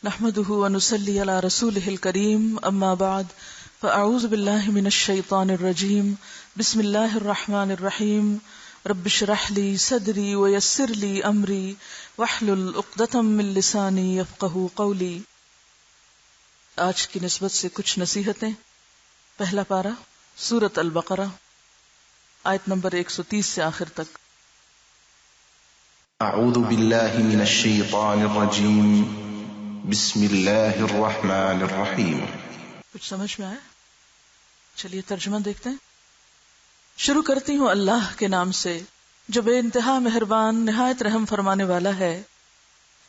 نحمده ونصلي على رسوله الكريم اما بعد فاعوذ بالله من الشيطان الرجيم بسم الله الرحمن الرحيم رب اشرح لي صدري ويسر لي امري واحلل عقدة من لساني يفقهوا قولي۔ آج کی نسبت سے کچھ نصیحتیں۔ پہلا پارہ سورۃ البقرہ آیت نمبر 130 سے آخر تک۔ اعوذ باللہ من الشیطان الرجیم بسم اللہ الرحمن الرحیم۔ کچھ سمجھ میں آیا؟ چلیے ترجمہ دیکھتے ہیں۔ شروع کرتی ہوں اللہ کے نام سے جو بے انتہا مہربان نہایت رحم فرمانے والا ہے۔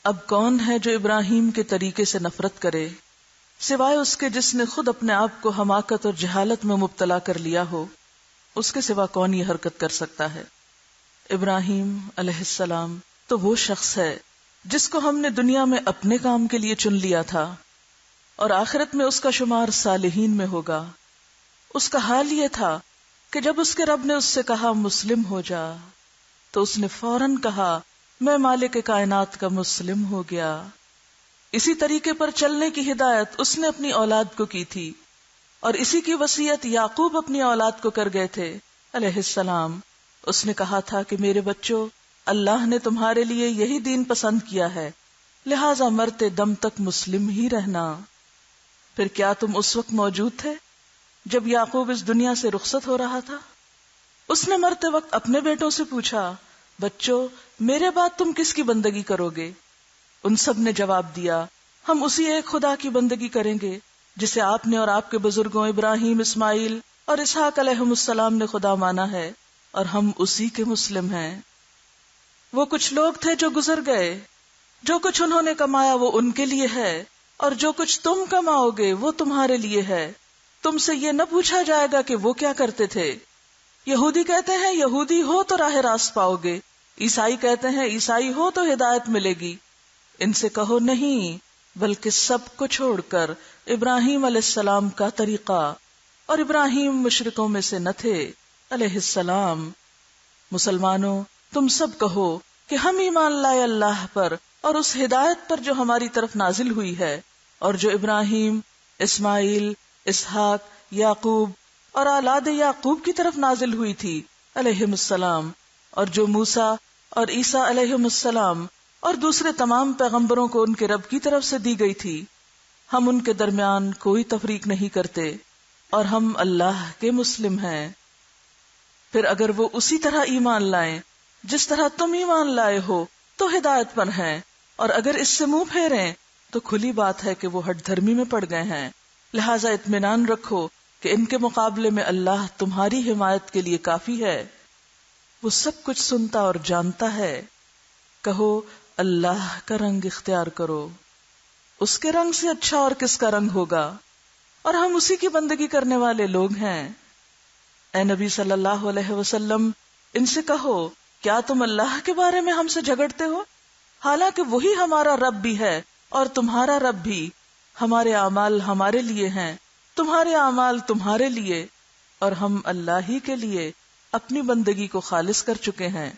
اب کون ہے جو ابراہیم کے طریقے سے نفرت کرے سوائے اس کے جس نے خود اپنے آپ کو حماقت اور جہالت میں مبتلا کر لیا ہو؟ اس کے سوا کون یہ حرکت کر سکتا ہے؟ ابراہیم علیہ السلام تو وہ شخص ہے جس کو ہم نے دنیا میں اپنے کام کے لیے چن لیا تھا اور آخرت میں اس کا شمار صالحین میں ہوگا۔ اس کا حال یہ تھا کہ جب اس کے رب نے اس سے کہا مسلم ہو جا تو اس نے فوراً کہا میں مالک کائنات کا مسلم ہو گیا۔ اسی طریقے پر چلنے کی ہدایت اس نے اپنی اولاد کو کی تھی اور اسی کی وصیت یعقوب اپنی اولاد کو کر گئے تھے علیہ السلام۔ اس نے کہا تھا کہ میرے بچوں، اللہ نے تمہارے لیے یہی دین پسند کیا ہے، لہٰذا مرتے دم تک مسلم ہی رہنا۔ پھر کیا تم اس وقت موجود تھے جب یعقوب اس دنیا سے رخصت ہو رہا تھا؟ اس نے مرتے وقت اپنے بیٹوں سے پوچھا بچوں میرے بعد تم کس کی بندگی کرو گے؟ ان سب نے جواب دیا ہم اسی ایک خدا کی بندگی کریں گے جسے آپ نے اور آپ کے بزرگوں ابراہیم، اسماعیل اور اسحاق علیہم السلام نے خدا مانا ہے اور ہم اسی کے مسلم ہیں۔ وہ کچھ لوگ تھے جو گزر گئے، جو کچھ انہوں نے کمایا وہ ان کے لیے ہے اور جو کچھ تم کماؤ گے وہ تمہارے لیے ہے۔ تم سے یہ نہ پوچھا جائے گا کہ وہ کیا کرتے تھے۔ یہودی کہتے ہیں یہودی ہو تو راہ راست پاؤ گے، عیسائی کہتے ہیں عیسائی ہو تو ہدایت ملے گی۔ ان سے کہو نہیں، بلکہ سب کو چھوڑ کر ابراہیم علیہ السلام کا طریقہ، اور ابراہیم مشرکوں میں سے نہ تھے علیہ السلام۔ مسلمانوں تم سب کہو کہ ہم ایمان لائے اللہ پر اور اس ہدایت پر جو ہماری طرف نازل ہوئی ہے اور جو ابراہیم، اسماعیل، اسحاق، یعقوب اور اولاد یعقوب کی طرف نازل ہوئی تھی علیہم السلام، اور جو موسیٰ اور عیسیٰ علیہم السلام اور دوسرے تمام پیغمبروں کو ان کے رب کی طرف سے دی گئی تھی۔ ہم ان کے درمیان کوئی تفریق نہیں کرتے اور ہم اللہ کے مسلم ہیں۔ پھر اگر وہ اسی طرح ایمان لائیں جس طرح تم ایمان لائے ہو تو ہدایت پر ہیں، اور اگر اس سے منہ پھیریں تو کھلی بات ہے کہ وہ ہٹ دھرمی میں پڑ گئے ہیں۔ لہٰذا اطمینان رکھو کہ ان کے مقابلے میں اللہ تمہاری حمایت کے لیے کافی ہے، وہ سب کچھ سنتا اور جانتا ہے۔ کہو اللہ کا رنگ اختیار کرو، اس کے رنگ سے اچھا اور کس کا رنگ ہوگا، اور ہم اسی کی بندگی کرنے والے لوگ ہیں۔ اے نبی صلی اللہ علیہ وسلم ان سے کہو کیا تم اللہ کے بارے میں ہم سے جھگڑتے ہو، حالانکہ وہی ہمارا رب بھی ہے اور تمہارا رب بھی۔ ہمارے اعمال ہمارے لیے ہیں، تمہارے اعمال تمہارے لیے، اور ہم اللہ ہی کے لیے اپنی بندگی کو خالص کر چکے ہیں۔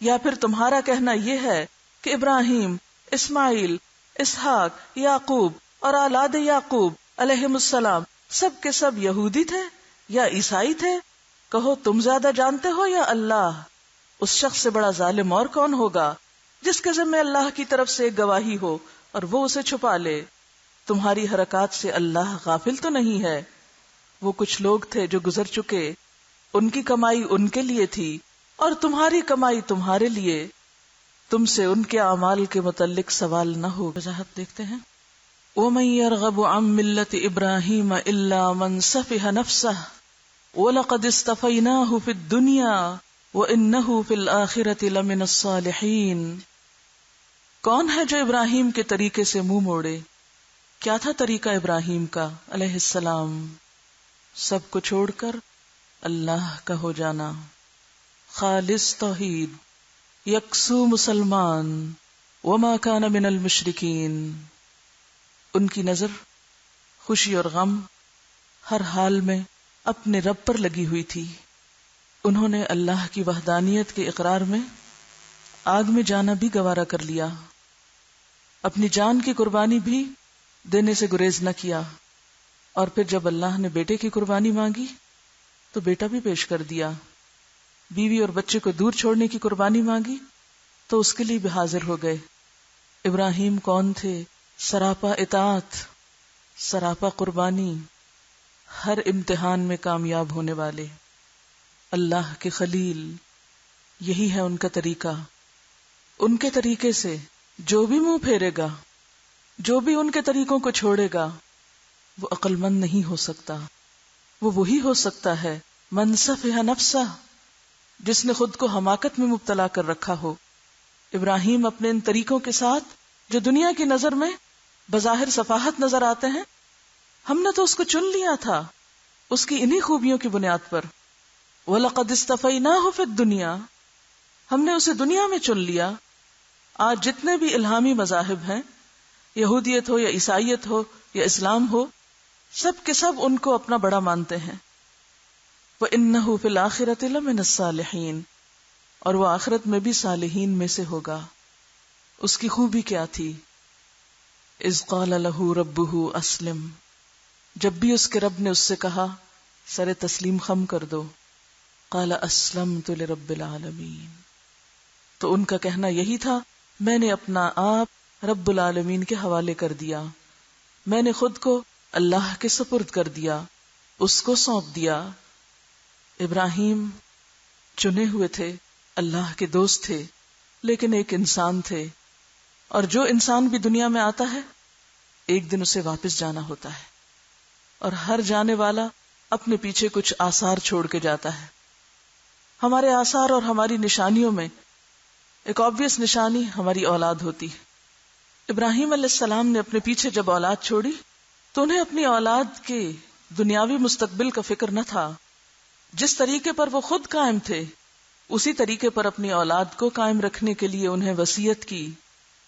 یا پھر تمہارا کہنا یہ ہے کہ ابراہیم، اسماعیل، اسحاق، یعقوب اور اولاد یعقوب علیہم السلام سب کے سب یہودی تھے یا عیسائی تھے؟ کہو تم زیادہ جانتے ہو یا اللہ؟ اس شخص سے بڑا ظالم اور کون ہوگا جس کے ذمہ اللہ کی طرف سے ایک گواہی ہو اور وہ اسے چھپا لے۔ تمہاری حرکات سے اللہ غافل تو نہیں ہے۔ وہ کچھ لوگ تھے جو گزر چکے، ان کی کمائی ان کے لیے تھی اور تمہاری کمائی تمہارے لیے۔ تم سے ان کے اعمال کے متعلق سوال نہ ہو۔ وضاحت دیکھتے ہیں۔ وَمَن يَرْغَبُ عَن مِّلَّةِ إِبْرَاهِيمَ إِلَّا مَن سَفِهَ نَفْسَهُ وَلَقَدِ اصْطَفَيْنَاهُ فِي الدُّنْيَا وَإِنَّهُ فِي الْآخِرَةِ لَمِنَ الصَّالِحِينَ۔ کون ہے جو ابراہیم کے طریقے سے منہ موڑے؟ کیا تھا طریقہ ابراہیم کا علیہ السلام؟ سب کو چھوڑ کر اللہ کا ہو جانا، خالص توحید، یکسو مسلمان، وما کان من المشرکین۔ ان کی نظر خوشی اور غم ہر حال میں اپنے رب پر لگی ہوئی تھی۔ انہوں نے اللہ کی وحدانیت کے اقرار میں آگ میں جانا بھی گوارا کر لیا۔ اپنی جان کی قربانی بھی دینے سے گریز نہ کیا، اور پھر جب اللہ نے بیٹے کی قربانی مانگی تو بیٹا بھی پیش کر دیا، بیوی اور بچے کو دور چھوڑنے کی قربانی مانگی تو اس کے لیے بھی حاضر ہو گئے۔ ابراہیم کون تھے؟ سراپا اطاعت، سراپا قربانی، ہر امتحان میں کامیاب ہونے والے، اللہ کے خلیل۔ یہی ہے ان کا طریقہ۔ ان کے طریقے سے جو بھی منہ پھیرے گا، جو بھی ان کے طریقوں کو چھوڑے گا، وہ عقل مند نہیں ہو سکتا۔ وہ وہی ہو سکتا ہے من سفہ نفسہ، جس نے خود کو حماقت میں مبتلا کر رکھا ہو۔ ابراہیم اپنے ان طریقوں کے ساتھ جو دنیا کی نظر میں بظاہر سفاہت نظر آتے ہیں، ہم نے تو اس کو چن لیا تھا اس کی انہی خوبیوں کی بنیاد پر۔ وَلَقَدْ اسْتَفَيْنَاهُ فِي الدُّنْيَا، ہم نے اسے دنیا میں چن لیا۔ آج جتنے بھی الہامی مذاہب ہیں، یہودیت ہو یا عیسائیت ہو یا اسلام ہو، سب کے سب ان کو اپنا بڑا مانتے ہیں۔ وَإِنَّهُ فِي الْآخِرَةِ لَمِنَ الصَّالِحِينَ، اور وہ آخرت میں بھی صالحین میں سے ہوگا۔ اس کی خوبی کیا تھی؟ اذ قال له ربه اسلم، جب بھی اس کے رب نے اس سے کہا سر تسلیم خم کر دو، قال اسلمت لرب العالمین، تو ان کا کہنا یہی تھا میں نے اپنا آپ رب العالمین کے حوالے کر دیا، میں نے خود کو اللہ کے سپرد کر دیا، اس کو سونپ دیا۔ ابراہیم چنے ہوئے تھے، اللہ کے دوست تھے، لیکن ایک انسان تھے، اور جو انسان بھی دنیا میں آتا ہے ایک دن اسے واپس جانا ہوتا ہے، اور ہر جانے والا اپنے پیچھے کچھ آثار چھوڑ کے جاتا ہے۔ ہمارے آثار اور ہماری نشانیوں میں ایک آبویس نشانی ہماری اولاد ہوتی ہے۔ ابراہیم علیہ السلام نے اپنے پیچھے جب اولاد چھوڑی تو انہیں اپنی اولاد کے دنیاوی مستقبل کا فکر نہ تھا۔ جس طریقے پر وہ خود قائم تھے اسی طریقے پر اپنی اولاد کو قائم رکھنے کے لیے انہیں وصیت کی۔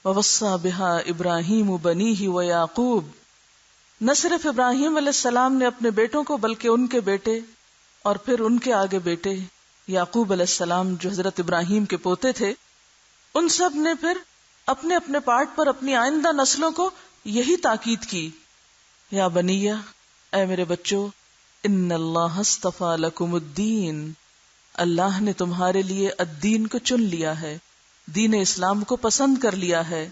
وَوَصَّى بِهَا إِبْرَاهِيمُ بَنِيهِ وَيَعْقُوبُ، نہ صرف ابراہیم علیہ السلام نے اپنے بیٹوں کو بلکہ ان کے بیٹے اور پھر ان کے آگے بیٹے یعقوب علیہ السلام جو حضرت ابراہیم کے پوتے تھے، ان سب نے پھر اپنے اپنے پارٹ پر اپنی آئندہ نسلوں کو یہی تاکید کی، یا بنیہ، اے میرے بچوں، ان اللہ اصطفیٰ لکم الدین، اللہ نے تمہارے لیے الدین کو چن لیا ہے، دین اسلام کو پسند کر لیا ہے۔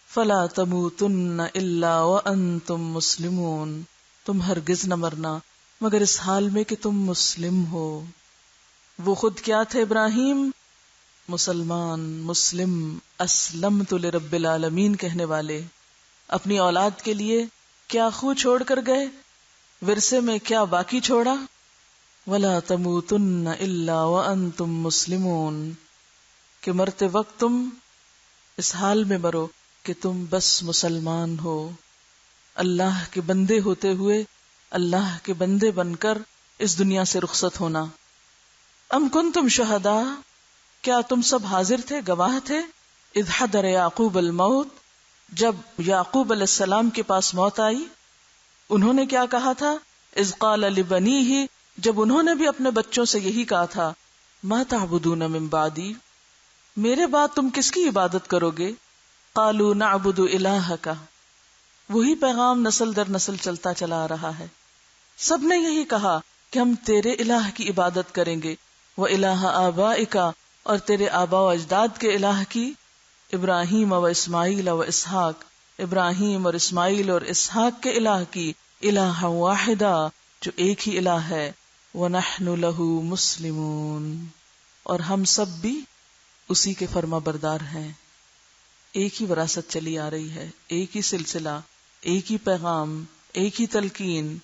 فلا تموتن الا وانتم مسلمون، تم ہرگز نہ مرنا مگر اس حال میں کہ تم مسلم ہو۔ وہ خود کیا تھے ابراہیم؟ مسلمان، مسلم، اسلمت لرب العالمین کہنے والے۔ اپنی اولاد کے لیے کیا خو چھوڑ کر گئے، ورثے میں کیا باقی چھوڑا؟ ولا تموتن الا وانتم مسلمون، کہ مرتے وقت تم اس حال میں مرو کہ تم بس مسلمان ہو، اللہ کے بندے ہوتے ہوئے اللہ کے بندے بن کر اس دنیا سے رخصت ہونا۔ ام کنتم شہداء، کیا تم سب حاضر تھے، گواہ تھے؟ اذ حضر یعقوب الموت، جب یعقوب علیہ السلام کے پاس موت آئی، انہوں نے کیا کہا تھا؟ اذ قال لبنیہ، جب انہوں نے بھی اپنے بچوں سے یہی کہا تھا، ما تعبدون من بعدی، میرے بعد تم کس کی عبادت کرو گے؟ قالوا نعبد الہک، وہی پیغام نسل در نسل چلتا چلا آ رہا ہے، سب نے یہی کہا کہ ہم تیرے الہ کی عبادت کریں گے، وَإِلَٰهَ آبَائِكَ، اور تیرے آباء و اجداد کے الہ کی، ابراہیم و اسماعیل و اسحاق، ابراہیم اور اسماعیل اور اسحاق کے الہ کی، الہ واحدہ، جو ایک ہی الہ ہے، وَنَحْنُ لَهُ مُسْلِمُونَ، اور ہم سب بھی اسی کے فرما بردار ہیں۔ ایک ہی وراثت چلی آ رہی ہے، ایک ہی سلسلہ، ایک ہی پیغام، ایک ہی تلقین،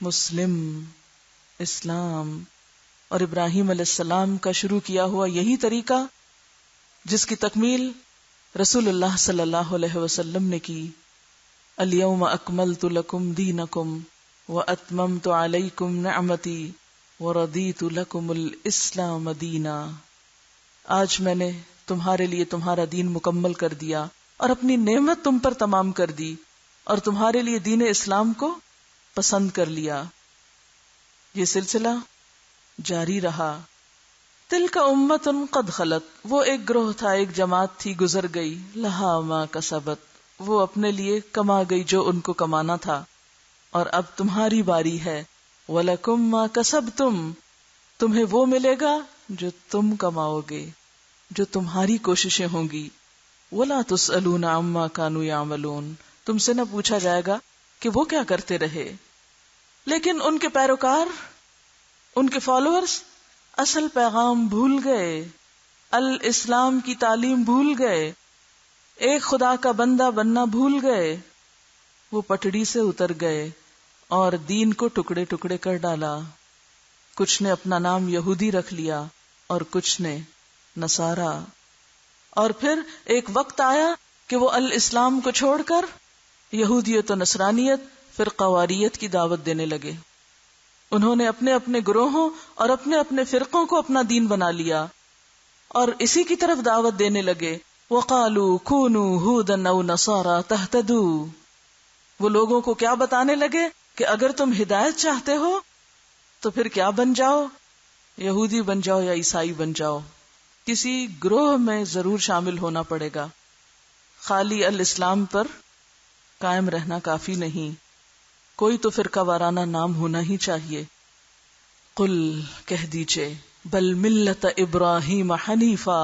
مسلم، اسلام، اور ابراہیم علیہ السلام کا شروع کیا ہوا یہی طریقہ جس کی تکمیل رسول اللہ صلی اللہ علیہ وسلم نے کی۔ الیوم اکملت لکم دینکم واتممت علیکم نعمتی ورضیت لکم الاسلام دینا، آج میں نے تمہارے لیے تمہارا دین مکمل کر دیا اور اپنی نعمت تم پر تمام کر دی اور تمہارے لیے دین اسلام کو پسند کر لیا۔ یہ سلسلہ جاری رہا۔ تلک امت قد خلت، وہ ایک گروہ تھا، ایک جماعت تھی، گزر گئی، لہا ما کسبت وہ اپنے لیے کما گئی جو ان کو کمانا تھا، اور اب تمہاری باری ہے۔ وَلَكُمْ مَا كَسَبْتُمْ، تمہیں وہ ملے گا جو تم کماؤ گے، جو تمہاری کوششیں ہوں گی۔ وَلَا تُسْأَلُونَ عَمَّا كَانُوا يَعْمَلُونَ، تم سے نہ پوچھا جائے گا کہ وہ کیا کرتے رہے۔ لیکن ان کے پیروکار، ان کے فالوورز اصل پیغام بھول گئے، الاسلام کی تعلیم بھول گئے، ایک خدا کا بندہ بننا بھول گئے۔ وہ پٹڑی سے اتر گئے اور دین کو ٹکڑے ٹکڑے کر ڈالا۔ کچھ نے اپنا نام یہودی رکھ لیا اور کچھ نے نصارا، اور پھر ایک وقت آیا کہ وہ الاسلام کو چھوڑ کر یہودیت و نصرانیت، فرقواریت کی دعوت دینے لگے۔ انہوں نے اپنے اپنے گروہوں اور اپنے اپنے فرقوں کو اپنا دین بنا لیا اور اسی کی طرف دعوت دینے لگے۔ وَقَالُوا كُونُوا هُودًا أَوْ نَصَارَىٰ تَهْتَدُوا، وہ لوگوں کو کیا بتانے لگے کہ اگر تم ہدایت چاہتے ہو تو پھر کیا بن جاؤ، یہودی بن جاؤ یا عیسائی بن جاؤ، کسی گروہ میں ضرور شامل ہونا پڑے گا، خالی الاسلام پر قائم رہنا کافی نہیں، کوئی تو فرقہ وارانہ نام ہونا ہی چاہیے۔ قل، کہہ دیجئے، بل ملت ابراہیم حنیفا،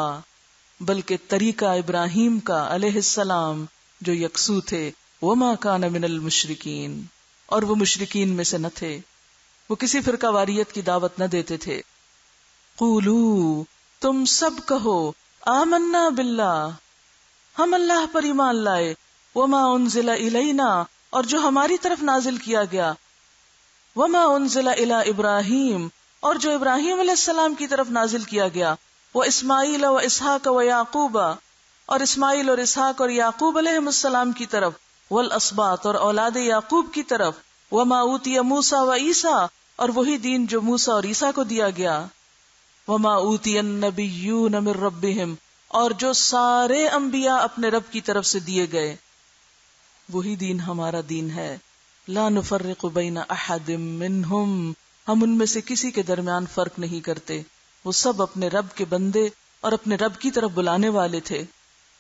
بلکہ طریقہ ابراہیم کا علیہ السلام جو یکسو تھے، وما کان من المشرکین، اور وہ مشرکین میں سے نہ تھے، وہ کسی فرقہ واریت کی دعوت نہ دیتے تھے۔ قولو، تم سب کہو، آمنا باللہ، ہم اللہ پر ایمان لائے، وما انزل الینا، اور جو ہماری طرف نازل کیا گیا، وما انزل الی ابراہیم، اور جو ابراہیم علیہ السلام کی طرف نازل کیا گیا، وہ اسماعیل و اسحاق و یعقوب، اور اسماعیل اور اسحاق اور یعقوب علیہ السلام کی طرف، والاسباط، اور اولاد یعقوب کی طرف، وما اوتی موسیٰ و عیسیٰ، اور وہی دین جو موسیٰ اور عیسیٰ کو دیا گیا، وما اوتی النبیون من ربہم، اور جو سارے انبیاء اپنے رب کی طرف سے دیے گئے، وہی دین ہمارا دین ہے۔ لا نفرق بین احد منہم، ہم ان میں سے کسی کے درمیان فرق نہیں کرتے، وہ سب اپنے رب کے بندے اور اپنے رب کی طرف بلانے والے تھے،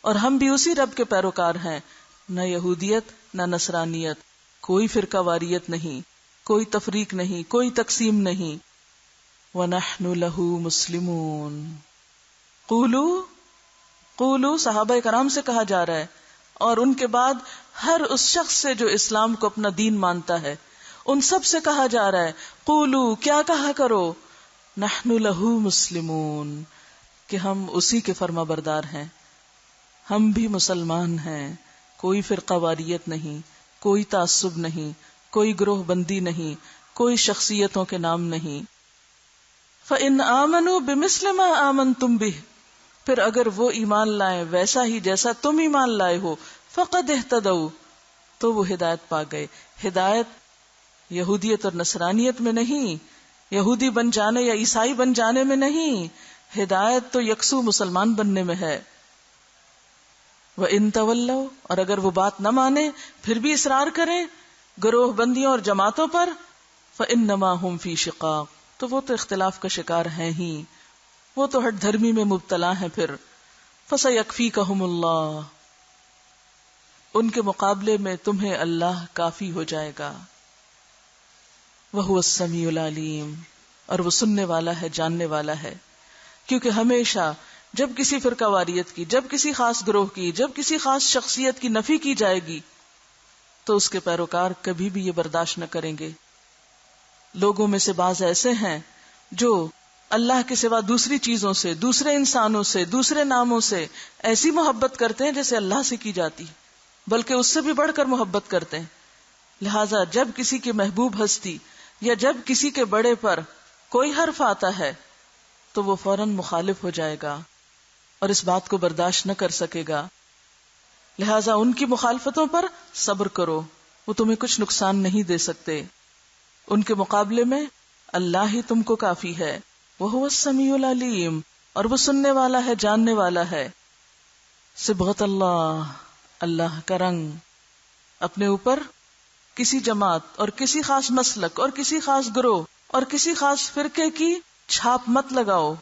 اور ہم بھی اسی رب کے پیروکار ہیں، نہ یہودیت نہ نصرانیت، کوئی فرقہ واریت نہیں، کوئی تفریق نہیں، کوئی تقسیم نہیں۔ وَنَحْنُ لَهُ مُسْلِمُونَ، قولو صحابہ کرام سے کہا جا رہا ہے، اور ان کے بعد ہر اس شخص سے جو اسلام کو اپنا دین مانتا ہے، ان سب سے کہا جا رہا ہے، قولو، کیا کہا کرو، نحن لہو مسلمون، کہ ہم اسی کے فرما بردار ہیں، ہم بھی مسلمان ہیں، کوئی فرقہ واریت نہیں، کوئی تعصب نہیں، کوئی گروہ بندی نہیں، کوئی شخصیتوں کے نام نہیں۔ فَإِنْ آمَنُوا بِمِثْلِ مَا آمَنْتُمْ بِهِ، پھر اگر وہ ایمان لائیں ویسا ہی جیسا تم ایمان لائے ہو، فَقَدْ اهْتَدَوْا، تو وہ ہدایت پا گئے۔ ہدایت یہودیت اور نصرانیت میں نہیں، یہودی بن جانے یا عیسائی بن جانے میں نہیں، ہدایت تو یکسو مسلمان بننے میں ہے۔ وَإِن تَوَلَّوْا، اور اگر وہ بات نہ مانے پھر بھی اصرار کریں گروہ بندیوں اور جماعتوں پر، فَإِنَّمَا هُمْ فِي شِقَاقٍ، تو وہ تو اختلاف کا شکار ہیں ہی، وہ تو ہٹ دھرمی میں مبتلا ہیں۔ پھر فَسَيَكْفِيكَهُمُ اللَّهُ، ان کے مقابلے میں تمہیں اللہ کافی ہو جائے گا۔ وَهُوَ السَّمِيعُ الْعَلِيمُ، اور وہ سننے والا ہے، جاننے والا ہے۔ کیونکہ ہمیشہ جب کسی فرقہ واریت کی، جب کسی خاص گروہ کی، جب کسی خاص شخصیت کی نفی کی جائے گی تو اس کے پیروکار کبھی بھی یہ برداشت نہ کریں گے۔ لوگوں میں سے بعض ایسے ہیں جو اللہ کے سوا دوسری چیزوں سے، دوسرے انسانوں سے، دوسرے ناموں سے ایسی محبت کرتے ہیں جیسے اللہ سے کی جاتی، بلکہ اس سے بھی بڑھ کر محبت کرتے ہیں۔ لہٰذا جب کسی کی محبوب ہستی یا جب کسی کے بڑے پر کوئی حرف آتا ہے تو وہ فوراً مخالف ہو جائے گا اور اس بات کو برداشت نہ کر سکے گا۔ لہٰذا ان کی مخالفتوں پر صبر کرو، وہ تمہیں کچھ نقصان نہیں دے سکتے، ان کے مقابلے میں اللہ ہی تم کو کافی ہے۔ وَهُوَ السَّمِيعُ الْعَلِيمُ، اور وہ سننے والا ہے، جاننے والا ہے۔ صبغۃ اللہ، اللہ کا رنگ، اپنے اوپر کسی جماعت اور کسی خاص مسلک اور کسی خاص گروہ اور کسی خاص فرقے کی چھاپ مت لگاؤ۔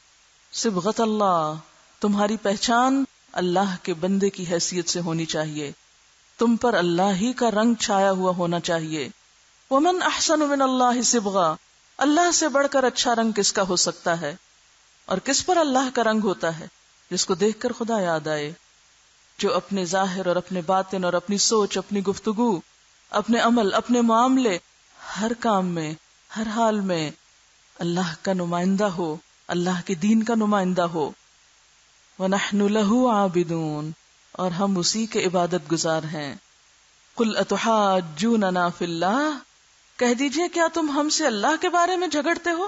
صبغۃ اللہ، تمہاری پہچان اللہ کے بندے کی حیثیت سے ہونی چاہیے۔ تم پر اللہ ہی کا رنگ چھایا ہوا ہونا چاہیے. ومن احسن من اللہ صبغا، اللہ سے بڑھ کر اچھا رنگ کس کا ہو سکتا ہے؟ اور کس پر اللہ کا رنگ ہوتا ہے؟ جس کو دیکھ کر خدا یاد آئے، جو اپنے ظاہر اور اپنے باطن اور اپنی سوچ، اپنی گفتگو، اپنے عمل، اپنے معاملے، ہر کام میں، ہر حال میں اللہ کا نمائندہ ہو، اللہ کے دین کا نمائندہ ہو. وَنَحْنُ لَهُ عَابِدُونَ، اور ہم اسی کے عبادت گزار ہیں. قُلْ أَتُحَاجُّونَنَا فِي اللَّهِ، کہہ دیجئے کیا تم ہم سے اللہ کے بارے میں جھگڑتے ہو؟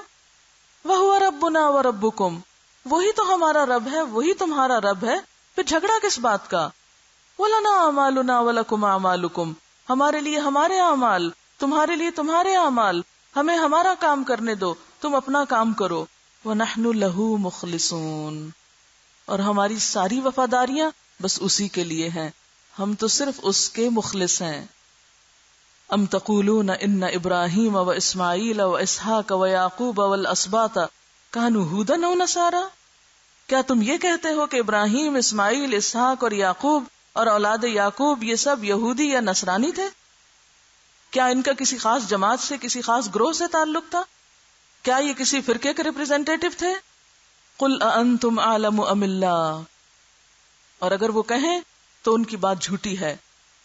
وَهُوَ رَبُّنَا وَرَبُّكُمْ، وہی تو ہمارا رب ہے، وہی تمہارا رب ہے، پھر جھگڑا کس بات کا؟ وَلَنَا أَعْمَالُنَا وَلَكُمْ أَعْمَالُكُمْ، ہمارے لیے ہمارے اعمال، تمہارے لیے تمہارے اعمال، ہمیں ہمارا کام کرنے دو، تم اپنا کام کرو. وَنَحْنُ لَهُ مُخْلِصُونَ، اور ہماری ساری وفاداریاں بس اسی کے لیے ہیں، ہم تو صرف اس کے مخلص ہیں. ام تقولون ان ابراہیم و اسماعیل و اسحاق و یعقوب والاسباط کانوا ھودا او نصارا، کیا تم یہ کہتے ہو کہ ابراہیم، اسماعیل، اسحاق اور یعقوب اور اولاد یعقوب یہ سب یہودی یا نصرانی تھے؟ کیا ان کا کسی خاص جماعت سے، کسی خاص گروہ سے تعلق تھا؟ کیا یہ کسی فرقے کے ریپرزینٹیٹو تھے؟ قل اانتم اعلم ام اللہ، اور اگر وہ کہیں تو ان کی بات جھوٹی ہے.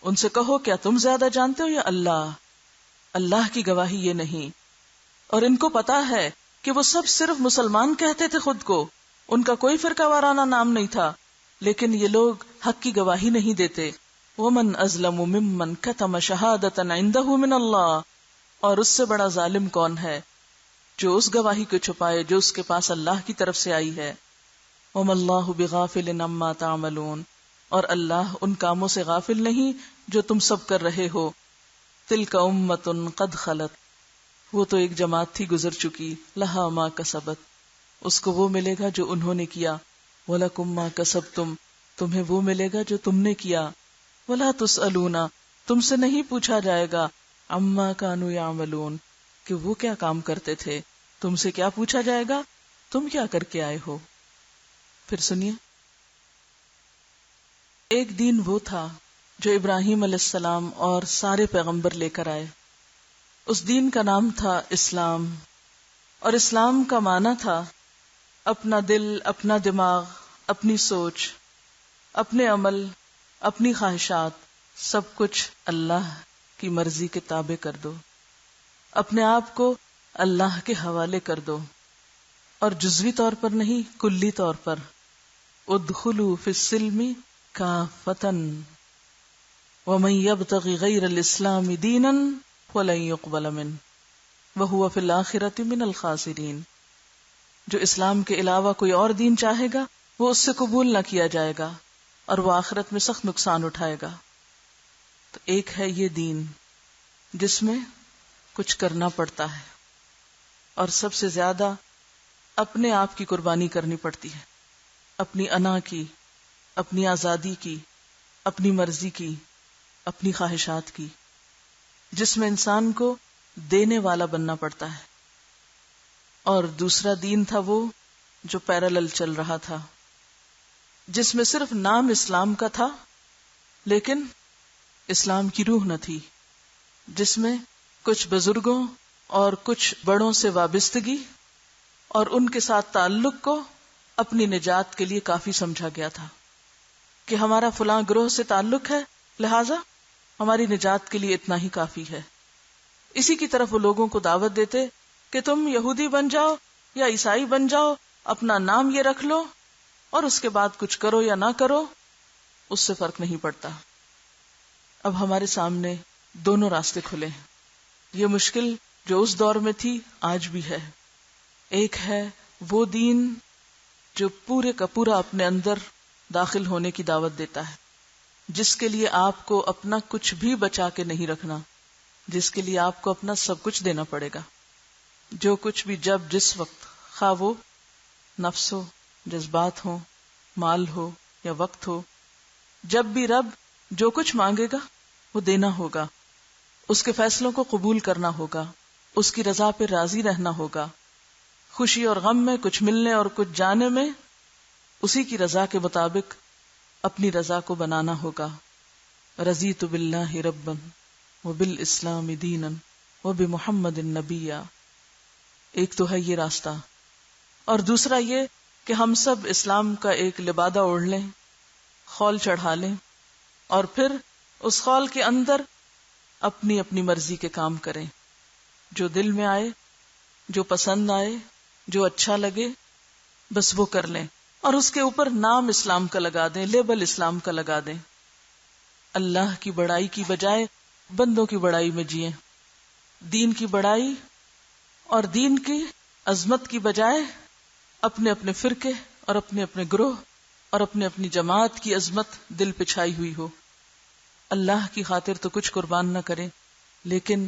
ان سے کہو کیا تم زیادہ جانتے ہو یا اللہ؟ اللہ کی گواہی یہ نہیں. اور ان کو پتا ہے کہ وہ سب صرف مسلمان کہتے تھے خود کو، ان کا کوئی فرقہ وارانہ نام نہیں تھا، لیکن یہ لوگ حق کی گواہی نہیں دیتے. ومن ازلم ممن کتم شہادۃ عنده من اللہ، اور اس سے بڑا ظالم کون ہے جو اس گواہی کو چھپائے جو اس کے پاس اللہ کی طرف سے آئی ہے. وما اللہ بغافل عما تعملون، اور اللہ ان کاموں سے غافل نہیں جو تم سب کر رہے ہو. تلک امۃ قد خلت، وہ تو ایک جماعت تھی گزر چکی، لہا ما کسبت، اس کو وہ ملے گا جو انہوں نے کیا. ولکم ما کسبتم، تمہیں وہ ملے گا جو تم نے کیا. ولا تسألون، تم سے نہیں پوچھا جائے گا، عما کانوا یعملون، کہ وہ کیا کام کرتے تھے. تم سے کیا پوچھا جائے گا، تم کیا کر کے آئے ہو. پھر سنیے، ایک دین وہ تھا جو ابراہیم علیہ السلام اور سارے پیغمبر لے کر آئے. اس دین کا نام تھا اسلام، اور اسلام کا معنی تھا اپنا دل، اپنا دماغ، اپنی سوچ، اپنے عمل، اپنی خواہشات، سب کچھ اللہ کی مرضی کے تابع کر دو، اپنے آپ کو اللہ کے حوالے کر دو، اور جزوی طور پر نہیں، کلی طور پر. ادخلوا فی السلم کافۃ ومن یبتغ غیر الاسلام دینا فلن یقبل منہ وہو فی الآخرۃ من الخاسرین. جو اسلام کے علاوہ کوئی اور دین چاہے گا وہ اس سے قبول نہ کیا جائے گا اور وہ آخرت میں سخت نقصان اٹھائے گا. تو ایک ہے یہ دین جس میں کچھ کرنا پڑتا ہے، اور سب سے زیادہ اپنے آپ کی قربانی کرنی پڑتی ہے، اپنی انا کی، اپنی آزادی کی، اپنی مرضی کی، اپنی خواہشات کی، جس میں انسان کو دینے والا بننا پڑتا ہے. اور دوسرا دین تھا وہ جو پیرالل چل رہا تھا، جس میں صرف نام اسلام کا تھا لیکن اسلام کی روح نہ تھی، جس میں کچھ بزرگوں اور کچھ بڑوں سے وابستگی اور ان کے ساتھ تعلق کو اپنی نجات کے لیے کافی سمجھا گیا تھا کہ ہمارا فلاں گروہ سے تعلق ہے، لہذا ہماری نجات کے لیے اتنا ہی کافی ہے. اسی کی طرف وہ لوگوں کو دعوت دیتے کہ تم یہودی بن جاؤ یا عیسائی بن جاؤ، اپنا نام یہ رکھ لو، اور اس کے بعد کچھ کرو یا نہ کرو اس سے فرق نہیں پڑتا. اب ہمارے سامنے دونوں راستے کھلے ہیں. یہ مشکل جو اس دور میں تھی آج بھی ہے. ایک ہے وہ دین جو پورے کا پورا اپنے اندر داخل ہونے کی دعوت دیتا ہے، جس کے لیے آپ کو اپنا کچھ بھی بچا کے نہیں رکھنا، جس کے لیے آپ کو اپنا سب کچھ دینا پڑے گا. جو کچھ بھی جب جس وقت، خواہ وہ نفس ہو، جذبات ہو، مال ہو یا وقت ہو، جب بھی رب جو کچھ مانگے گا وہ دینا ہوگا، اس کے فیصلوں کو قبول کرنا ہوگا، اس کی رضا پہ راضی رہنا ہوگا. خوشی اور غم میں، کچھ ملنے اور کچھ جانے میں اسی کی رضا کے مطابق اپنی رضا کو بنانا ہوگا. رضیت باللہ ربا وبالاسلام دینا وبمحمد نبیا. ایک تو ہے یہ راستہ، اور دوسرا یہ کہ ہم سب اسلام کا ایک لبادہ اوڑھ لیں، خول چڑھا لیں، اور پھر اس خول کے اندر اپنی اپنی مرضی کے کام کریں، جو دل میں آئے، جو پسند آئے، جو اچھا لگے، بس وہ کر لیں، اور اس کے اوپر نام اسلام کا لگا دیں، لیبل اسلام کا لگا دیں. اللہ کی بڑائی کی بجائے بندوں کی بڑائی میں جئیں، دین کی بڑائی اور دین کی عظمت کی بجائے اپنے اپنے فرقے اور اپنے اپنے گروہ اور اپنے اپنی جماعت کی عظمت دل پہ چھائی ہوئی ہو. اللہ کی خاطر تو کچھ قربان نہ کریں، لیکن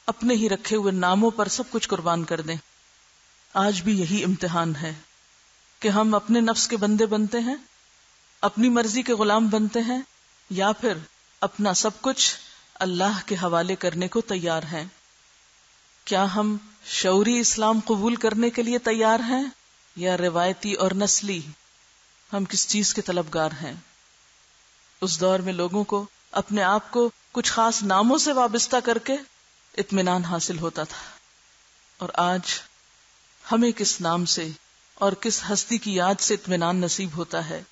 اپنے ہی رکھے ہوئے ناموں پر سب کچھ قربان کر دیں. آج بھی یہی امتحان ہے کہ ہم اپنے نفس کے بندے بنتے ہیں، اپنی مرضی کے غلام بنتے ہیں، یا پھر اپنا سب کچھ اللہ کے حوالے کرنے کو تیار ہیں. کیا ہم شعوری اسلام قبول کرنے کے لیے تیار ہیں یا روایتی اور نسلی؟ ہم کس چیز کے طلبگار ہیں؟ اس دور میں لوگوں کو اپنے آپ کو کچھ خاص ناموں سے وابستہ کر کے اطمینان حاصل ہوتا تھا، اور آج ہمیں کس نام سے اور کس ہستی کی یاد سے اطمینان نصیب ہوتا ہے؟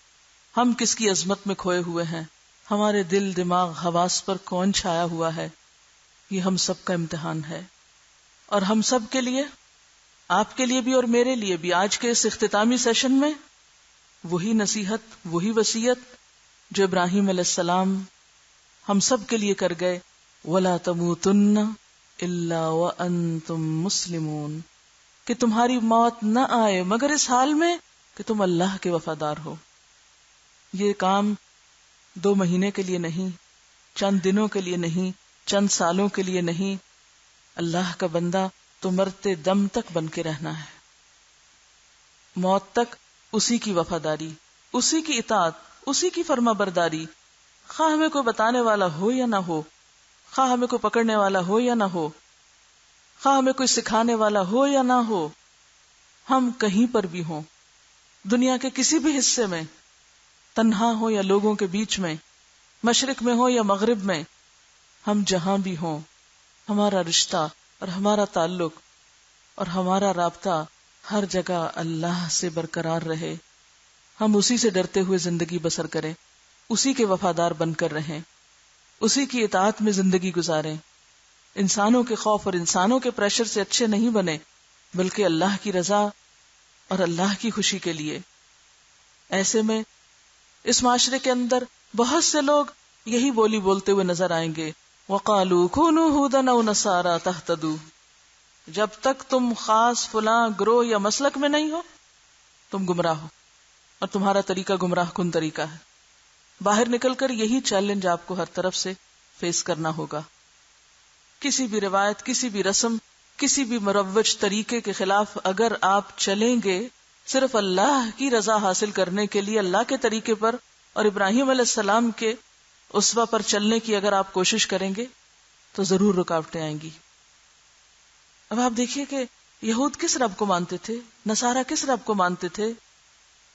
ہم کس کی عظمت میں کھوئے ہوئے ہیں؟ ہمارے دل، دماغ، حواس پر کون چھایا ہوا ہے؟ یہ ہم سب کا امتحان ہے، اور ہم سب کے لیے، آپ کے لیے بھی اور میرے لیے بھی، آج کے اس اختتامی سیشن میں وہی نصیحت، وہی وصیت جو ابراہیم علیہ السلام ہم سب کے لیے کر گئے، وَلَا تَمُوتُنَّ إِلَّا وَأَنْتُمْ مُسْلِمُونَ، کہ تمہاری موت نہ آئے مگر اس حال میں کہ تم اللہ کے وفادار ہو. یہ کام 2 مہینے کے لیے نہیں، چند دنوں کے لیے نہیں، چند سالوں کے لیے نہیں. اللہ کا بندہ تو مرتے دم تک بن کے رہنا ہے، موت تک اسی کی وفاداری، اسی کی اطاعت، اسی کی فرما برداری، خواہ ہمیں کوئی بتانے والا ہو یا نہ ہو، خواہ ہمیں کوئی پکڑنے والا ہو یا نہ ہو، خواہ ہمیں کوئی سکھانے والا ہو یا نہ ہو. ہم کہیں پر بھی ہوں، دنیا کے کسی بھی حصے میں، تنہا ہو یا لوگوں کے بیچ میں، مشرق میں ہو یا مغرب میں، ہم جہاں بھی ہوں، ہمارا رشتہ اور ہمارا تعلق اور ہمارا رابطہ ہر جگہ اللہ سے برقرار رہے. ہم اسی سے ڈرتے ہوئے زندگی بسر کریں، اسی کے وفادار بن کر رہیں، اسی کی اطاعت میں زندگی گزاریں. انسانوں کے خوف اور انسانوں کے پریشر سے اچھے نہیں بنے، بلکہ اللہ کی رضا اور اللہ کی خوشی کے لیے. ایسے میں اس معاشرے کے اندر بہت سے لوگ یہی بولی بولتے ہوئے نظر آئیں گے، وَقَالُوا كُونُوا هُودًا أَوْ نَصَارَىٰ تَهْتَدُوا. جب تک تم خاص فلاں گروہ یا مسلک میں نہیں ہو، تم گمراہ ہو، اور تمہارا طریقہ گمراہ کن طریقہ ہے. باہر نکل کر یہی چیلنج آپ کو ہر طرف سے فیس کرنا ہوگا. کسی بھی روایت، کسی بھی رسم، کسی بھی مروج طریقے کے خلاف اگر آپ چلیں گے، صرف اللہ کی رضا حاصل کرنے کے لیے اللہ کے طریقے پر اور ابراہیم علیہ السلام کے اسوہ پر چلنے کی اگر آپ کوشش کریں گے تو ضرور رکاوٹیں آئیں گی. اب آپ دیکھیے کہ یہود کس رب کو مانتے تھے، نصارہ کس رب کو مانتے تھے،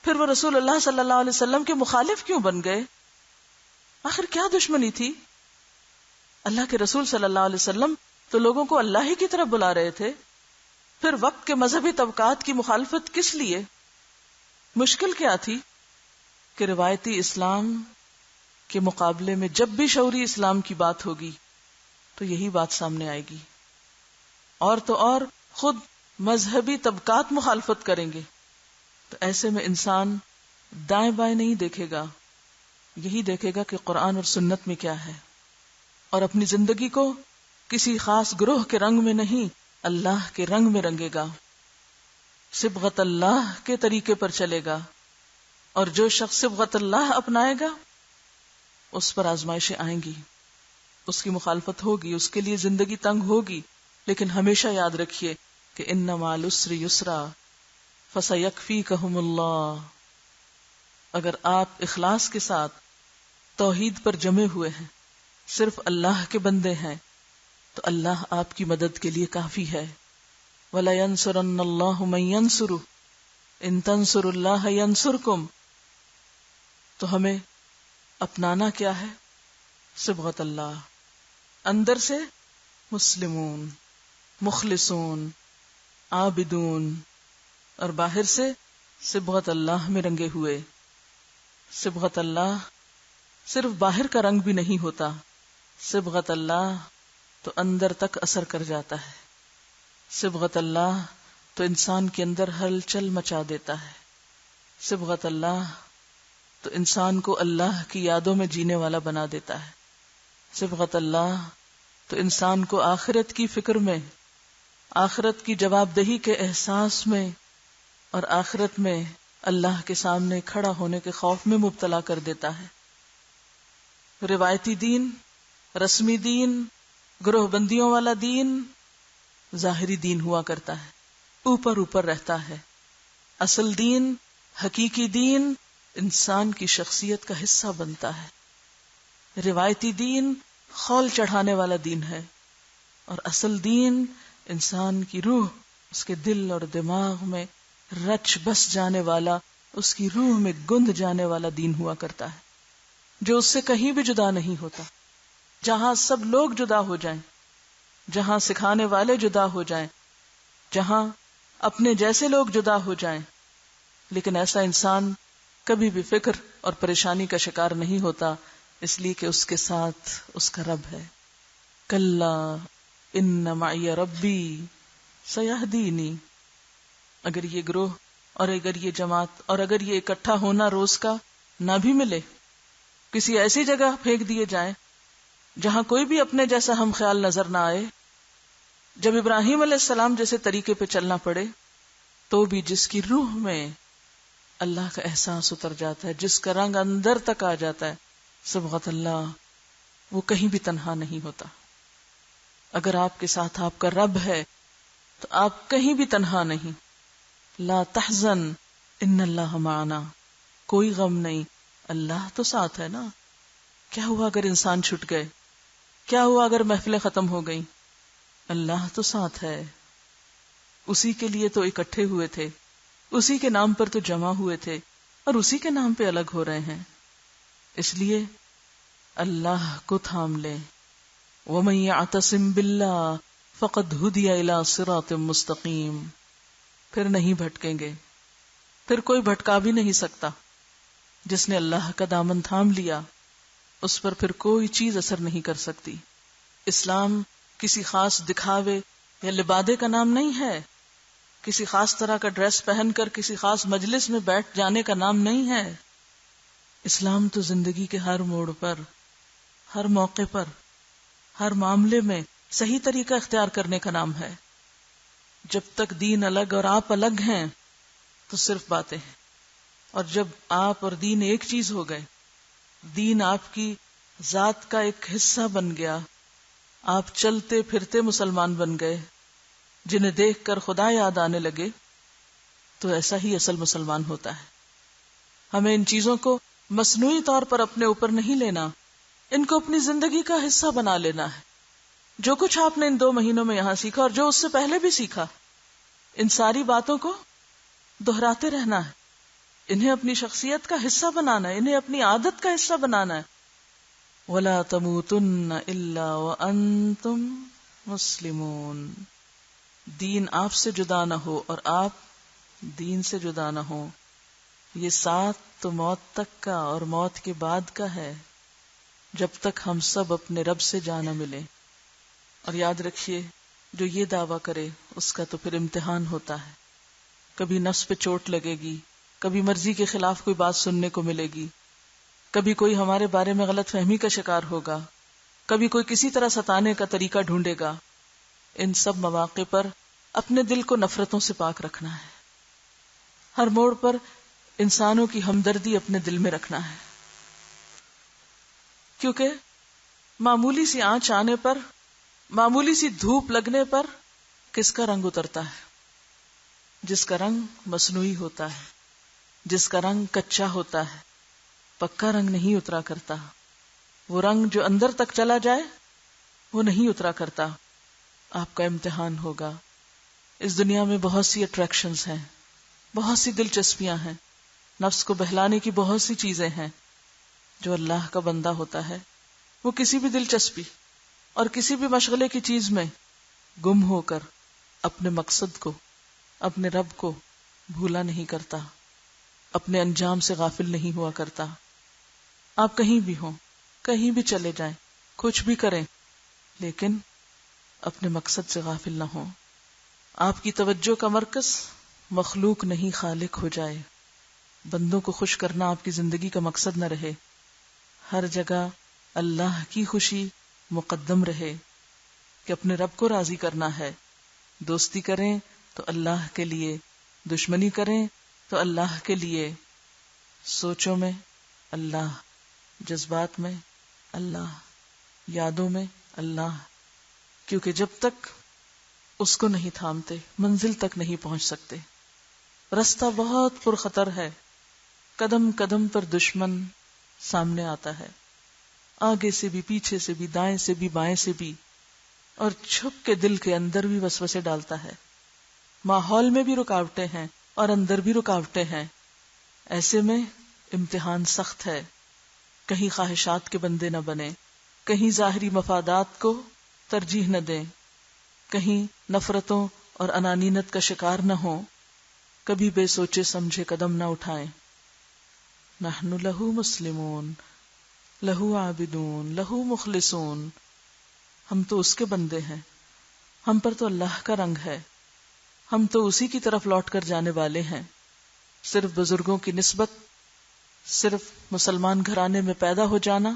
پھر وہ رسول اللہ صلی اللہ علیہ وسلم کے مخالف کیوں بن گئے؟ آخر کیا دشمنی تھی؟ اللہ کے رسول صلی اللہ علیہ وسلم تو لوگوں کو اللہ ہی کی طرف بلا رہے تھے، پھر وقت کے مذہبی طبقات کی مخالفت کس لیے؟ مشکل کیا تھی کہ روایتی اسلام کے مقابلے میں جب بھی شعوری اسلام کی بات ہوگی تو یہی بات سامنے آئے گی، اور تو اور خود مذہبی طبقات مخالفت کریں گے. تو ایسے میں انسان دائیں بائیں نہیں دیکھے گا، یہی دیکھے گا کہ قرآن اور سنت میں کیا ہے، اور اپنی زندگی کو کسی خاص گروہ کے رنگ میں نہیں، اللہ کے رنگ میں رنگے گا، صبغت اللہ کے طریقے پر چلے گا. اور جو شخص صبغت اللہ اپنائے گا اس پر آزمائشیں آئیں گی، اس کی مخالفت ہوگی، اس کے لیے زندگی تنگ ہوگی، لیکن ہمیشہ یاد رکھیے کہ ان مع العسر یسرا فسیکفیکہم اللہ. اگر آپ اخلاص کے ساتھ توحید پر جمے ہوئے ہیں، صرف اللہ کے بندے ہیں، تو اللہ آپ کی مدد کے لیے کافی ہے. وَلَيَنْصُرَنَّ اللَّهُ مَن يَنْصُرُهُ إِن تَنْصُرُوا اللَّهَ يَنْصُرْكُمْ. تو ہمیں اپنانا کیا ہے؟ صبغت اللہ، اندر سے مسلمون، مخلصون، عابدون، اور باہر سے صبغت اللہ میں رنگے ہوئے۔ صبغت اللہ صرف باہر کا رنگ بھی نہیں ہوتا، صبغت اللہ تو اندر تک اثر کر جاتا ہے۔ صبغت اللہ تو انسان کے اندر ہلچل مچا دیتا ہے۔ صبغت اللہ تو انسان کو اللہ کی یادوں میں جینے والا بنا دیتا ہے۔ صبغت اللہ تو انسان کو آخرت کی فکر میں، آخرت کی جواب دہی کے احساس میں، اور آخرت میں اللہ کے سامنے کھڑا ہونے کے خوف میں مبتلا کر دیتا ہے۔ روایتی دین، رسمی دین، گروہ بندیوں والا دین ظاہری دین ہوا کرتا ہے، اوپر اوپر رہتا ہے۔ اصل دین، حقیقی دین انسان کی شخصیت کا حصہ بنتا ہے۔ روایتی دین خول چڑھانے والا دین ہے، اور اصل دین انسان کی روح، اس کے دل اور دماغ میں رچ بس جانے والا، اس کی روح میں گند جانے والا دین ہوا کرتا ہے، جو اس سے کہیں بھی جدا نہیں ہوتا۔ جہاں سب لوگ جدا ہو جائیں، جہاں سکھانے والے جدا ہو جائیں، جہاں اپنے جیسے لوگ جدا ہو جائیں، لیکن ایسا انسان کبھی بھی فکر اور پریشانی کا شکار نہیں ہوتا، اس لیے کہ اس کے ساتھ اس کا رب ہے۔ کلا ان معی ربی سیہدینی۔ اگر یہ گروہ اور اگر یہ جماعت اور اگر یہ اکٹھا ہونا روز کا نہ بھی ملے، کسی ایسی جگہ پھینک دیے جائیں جہاں کوئی بھی اپنے جیسا ہم خیال نظر نہ آئے، جب ابراہیم علیہ السلام جیسے طریقے پہ چلنا پڑے، تو بھی جس کی روح میں اللہ کا احساس اتر جاتا ہے، جس کا رنگ اندر تک آ جاتا ہے، صبغت اللہ، وہ کہیں بھی تنہا نہیں ہوتا۔ اگر آپ کے ساتھ آپ کا رب ہے تو آپ کہیں بھی تنہا نہیں۔ لا تحزن ان اللہ معنا، کوئی غم نہیں، اللہ تو ساتھ ہے نا۔ کیا ہوا اگر انسان چھٹ گئے؟ کیا ہوا اگر محفلیں ختم ہو گئیں؟ اللہ تو ساتھ ہے، اسی کے لیے تو اکٹھے ہوئے تھے، اسی کے نام پر تو جمع ہوئے تھے، اور اسی کے نام پہ الگ ہو رہے ہیں۔ اس لیے اللہ کو تھام لیں۔ وَمَن يَعْتَصِم بِاللَّهِ فَقَدْ هُدِيَ إِلَىٰ صِرَاطٍ مُسْتَقِيمٍ۔ پھر نہیں بھٹکیں گے، پھر کوئی بھٹکا بھی نہیں سکتا۔ جس نے اللہ کا دامن تھام لیا، اس پر پھر کوئی چیز اثر نہیں کر سکتی۔ اسلام کسی خاص دکھاوے یا لبادے کا نام نہیں ہے، کسی خاص طرح کا ڈریس پہن کر کسی خاص مجلس میں بیٹھ جانے کا نام نہیں ہے۔ اسلام تو زندگی کے ہر موڑ پر، ہر موقع پر، ہر معاملے میں صحیح طریقہ اختیار کرنے کا نام ہے۔ جب تک دین الگ اور آپ الگ ہیں تو صرف باتیں ہیں، اور جب آپ اور دین ایک چیز ہو گئے، دین آپ کی ذات کا ایک حصہ بن گیا، آپ چلتے پھرتے مسلمان بن گئے، جنہیں دیکھ کر خدا یاد آنے لگے، تو ایسا ہی اصل مسلمان ہوتا ہے۔ ہمیں ان چیزوں کو مصنوعی طور پر اپنے اوپر نہیں لینا، ان کو اپنی زندگی کا حصہ بنا لینا ہے۔ جو کچھ آپ نے ان 2 مہینوں میں یہاں سیکھا اور جو اس سے پہلے بھی سیکھا، ان ساری باتوں کو دہراتے رہنا ہے، انہیں اپنی شخصیت کا حصہ بنانا ہے، انہیں اپنی عادت کا حصہ بنانا ہے۔ وَلَا تَمُوتُنَّ إِلَّا وَأَنْتُمْ مُسْلِمُونَ۔ دین آپ سے جدا نہ ہو اور آپ دین سے جدا نہ ہو، یہ ساتھ تو موت تک کا اور موت کے بعد کا ہے، جب تک ہم سب اپنے رب سے جا نہ ملیں۔ اور یاد رکھیے، جو یہ دعویٰ کرے اس کا تو پھر امتحان ہوتا ہے۔ کبھی نفس پہ چوٹ لگے گی، کبھی مرضی کے خلاف کوئی بات سننے کو ملے گی، کبھی کوئی ہمارے بارے میں غلط فہمی کا شکار ہوگا، کبھی کوئی کسی طرح ستانے کا طریقہ ڈھونڈے گا۔ ان سب مواقع پر اپنے دل کو نفرتوں سے پاک رکھنا ہے، ہر موڑ پر انسانوں کی ہمدردی اپنے دل میں رکھنا ہے، کیونکہ معمولی سی آنچ آنے پر، معمولی سی دھوپ لگنے پر کس کا رنگ اترتا ہے؟ جس کا رنگ مصنوعی ہوتا ہے، جس کا رنگ کچا ہوتا ہے، پکا رنگ نہیں اترا کرتا۔ وہ رنگ جو اندر تک چلا جائے وہ نہیں اترا کرتا۔ آپ کا امتحان ہوگا۔ اس دنیا میں بہت سی اٹریکشنز ہیں، بہت سی دلچسپیاں ہیں، نفس کو بہلانے کی بہت سی چیزیں ہیں۔ جو اللہ کا بندہ ہوتا ہے وہ کسی بھی دلچسپی اور کسی بھی مشغلے کی چیز میں گم ہو کر اپنے مقصد کو، اپنے رب کو بھولا نہیں کرتا، اپنے انجام سے غافل نہیں ہوا کرتا۔ آپ کہیں بھی ہوں، کہیں بھی چلے جائیں، کچھ بھی کریں، لیکن اپنے مقصد سے غافل نہ ہوں۔ آپ کی توجہ کا مرکز مخلوق نہیں خالق ہو جائے، بندوں کو خوش کرنا آپ کی زندگی کا مقصد نہ رہے، ہر جگہ اللہ کی خوشی مقدم رہے کہ اپنے رب کو راضی کرنا ہے۔ دوستی کریں تو اللہ کے لیے، دشمنی کریں تو اللہ کے لیے، سوچوں میں اللہ، جذبات میں اللہ، یادوں میں اللہ، کیونکہ جب تک اس کو نہیں تھامتے منزل تک نہیں پہنچ سکتے۔ رستہ بہت پرخطر ہے، قدم قدم پر دشمن سامنے آتا ہے، آگے سے بھی، پیچھے سے بھی، دائیں سے بھی، بائیں سے بھی، اور چھپ کے دل کے اندر بھی وسوسے ڈالتا ہے۔ ماحول میں بھی رکاوٹیں ہیں اور اندر بھی رکاوٹیں ہیں۔ ایسے میں امتحان سخت ہے، کہیں خواہشات کے بندے نہ بنے، کہیں ظاہری مفادات کو ترجیح نہ دیں، کہیں نفرتوں اور انانینت کا شکار نہ ہوں، کبھی بے سوچے سمجھے قدم نہ اٹھائیں۔ نحن لہو مسلمون، لہو عابدون، لہو مخلصون، ہم تو اس کے بندے ہیں، ہم پر تو اللہ کا رنگ ہے، ہم تو اسی کی طرف لوٹ کر جانے والے ہیں۔ صرف بزرگوں کی نسبت، صرف مسلمان گھرانے میں پیدا ہو جانا،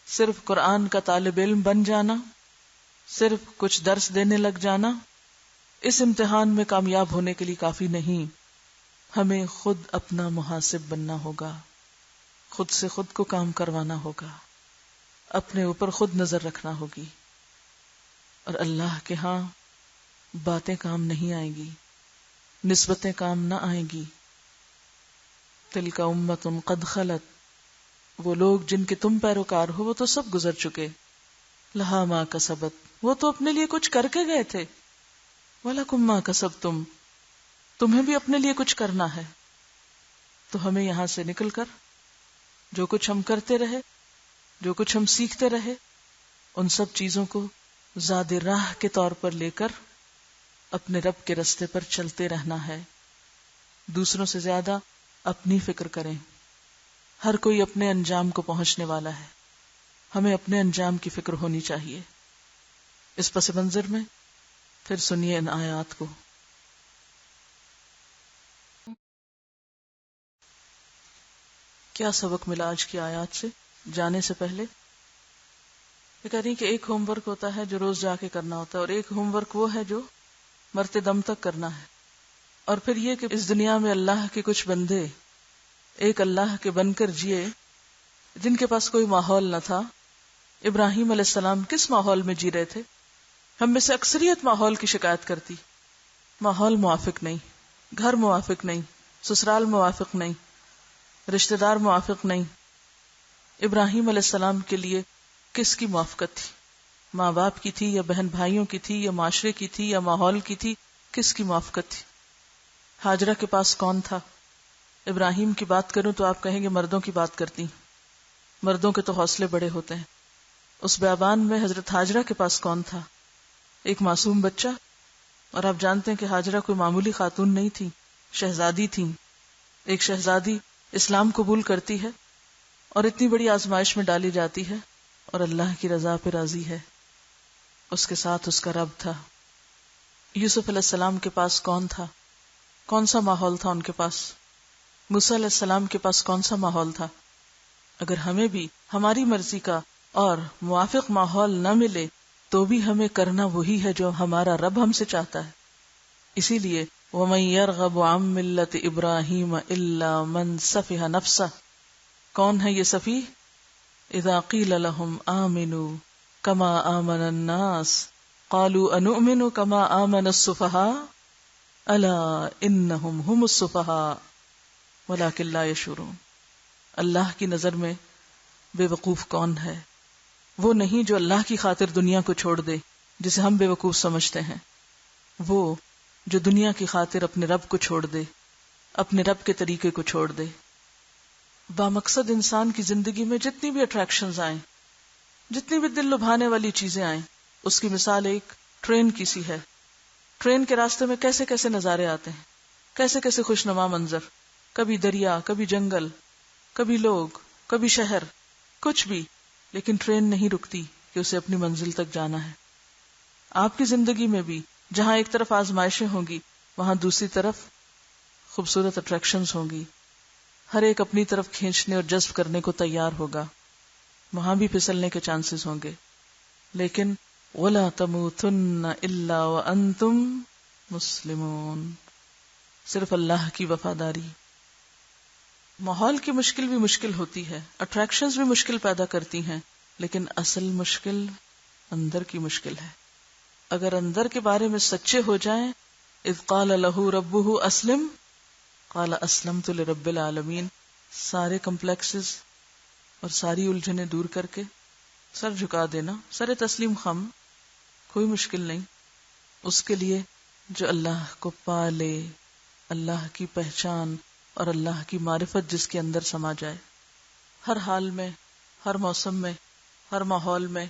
صرف قرآن کا طالب علم بن جانا، صرف کچھ درس دینے لگ جانا، اس امتحان میں کامیاب ہونے کے لیے کافی نہیں۔ ہمیں خود اپنا محاسب بننا ہوگا، خود سے خود کو کام کروانا ہوگا، اپنے اوپر خود نظر رکھنا ہوگی، اور اللہ کے ہاں باتیں کام نہیں آئیں گی، نسبتیں کام نہ آئیں گی۔ تلک امۃ قد خلت، وہ لوگ جن کے تم پیروکار ہو وہ تو سب گزر چکے، لہا ما کسبت، وہ تو اپنے لیے کچھ کر کے گئے تھے، وَلَكُمْ مَا كَسَبْتُمْ، تمہیں بھی اپنے لیے کچھ کرنا ہے۔ تو ہمیں یہاں سے نکل کر جو کچھ ہم کرتے رہے، جو کچھ ہم سیکھتے رہے، ان سب چیزوں کو زاد راہ کے طور پر لے کر اپنے رب کے رستے پر چلتے رہنا ہے۔ دوسروں سے زیادہ اپنی فکر کریں، ہر کوئی اپنے انجام کو پہنچنے والا ہے، ہمیں اپنے انجام کی فکر ہونی چاہیے۔ اس پس منظر میں پھر سنیے ان آیات کو۔ کیا سبق ملا آج کی آیات سے؟ جانے سے پہلے یہ کہہ رہی کہ ایک ہوم ورک ہوتا ہے جو روز جا کے کرنا ہوتا ہے، اور ایک ہوم ورک وہ ہے جو مرتے دم تک کرنا ہے، اور پھر یہ کہ اس دنیا میں اللہ کے کچھ بندے ایک اللہ کے بن کر جیے جن کے پاس کوئی ماحول نہ تھا۔ ابراہیم علیہ السلام کس ماحول میں جی رہے تھے؟ ہم میں سے اکثریت ماحول کی شکایت کرتی، ماحول موافق نہیں، گھر موافق نہیں، سسرال موافق نہیں، رشتہ دار موافق نہیں۔ ابراہیم علیہ السلام کے لیے کس کی موافقت تھی؟ ماں باپ کی تھی یا بہن بھائیوں کی تھی یا معاشرے کی تھی یا ماحول کی تھی؟ کس کی موافقت تھی؟ ہاجرہ کے پاس کون تھا؟ ابراہیم کی بات کروں تو آپ کہیں گے مردوں کی بات کرتی، مردوں کے تو حوصلے بڑے ہوتے ہیں۔ اس بیابان میں حضرت ہاجرہ کے پاس کون تھا؟ ایک معصوم بچہ، اور آپ جانتے ہیں کہ ہاجرہ کوئی معمولی خاتون نہیں تھی، شہزادی تھیں۔ ایک شہزادی اسلام قبول کرتی ہے اور اتنی بڑی آزمائش میں ڈالی جاتی ہے اور اللہ کی رضا پہ راضی ہے، اس کے ساتھ اس کا رب تھا۔ یوسف علیہ السلام کے پاس کون تھا؟ کون سا ماحول تھا ان کے پاس؟ موسیٰ علیہ السلام کے پاس کون سا ماحول تھا؟ اگر ہمیں بھی ہماری مرضی کا اور موافق ماحول نہ ملے تو بھی ہمیں کرنا وہی ہے جو ہمارا رب ہم سے چاہتا ہے۔ اسی لیے وَمَن يَرْغَبُ عَن مِّلَّةِ إِبْرَاهِيمَ إِلَّا مَن سَفِهَ نَفْسَهُ، کون ہے یہ سفیہ؟ اذا قیل لهم آمنوا كما آمن الناس قالوا أنؤمن كما آمن السفهاء الا انهم هم السفهاء ولكن لا يشعرون۔ اللہ کی نظر میں بے وقوف کون ہے؟ وہ نہیں جو اللہ کی خاطر دنیا کو چھوڑ دے، جسے ہم بے وقوف سمجھتے ہیں، وہ جو دنیا کی خاطر اپنے رب کو چھوڑ دے، اپنے رب کے طریقے کو چھوڑ دے۔ بامقصد انسان کی زندگی میں جتنی بھی اٹریکشنز آئیں، جتنی بھی دل لبھانے والی چیزیں آئیں، اس کی مثال ایک ٹرین کی سی ہے. ٹرین کے راستے میں کیسے کیسے نظارے آتے ہیں، کیسے کیسے خوشنما منظر، کبھی دریا، کبھی جنگل، کبھی لوگ، کبھی شہر، کچھ بھی، لیکن ٹرین نہیں رکتی کہ اسے اپنی منزل تک جانا ہے. آپ کی زندگی میں بھی جہاں ایک طرف آزمائشیں ہوں گی، وہاں دوسری طرف خوبصورت اٹریکشنز ہوں گی. ہر ایک اپنی طرف کھینچنے اور جذب کرنے کو تیار ہوگا. وہاں بھی پھسلنے کے چانسز ہوں گے، لیکن وَلَا تَمُوتُنَّ إِلَّا وَأَنْتُمْ مُسْلِمُونَ. صرف اللہ کی وفاداری. ماحول کی مشکل بھی مشکل ہوتی ہے، اٹریکشنز بھی مشکل پیدا کرتی ہیں، لیکن اصل مشکل اندر کی مشکل ہے. اگر اندر کے بارے میں سچے ہو جائیں، اذ قال له ربه اسلم قال اسلمت لرب العالمین، سارے کمپلیکسز اور ساری الجھنیں دور کر کے سر جھکا دینا، سر تسلیم خم، کوئی مشکل نہیں. اس کے لیے جو اللہ کو پا لے، اللہ کی پہچان اور اللہ کی معرفت جس کے اندر سما جائے، ہر حال میں، ہر موسم میں، ہر ماحول میں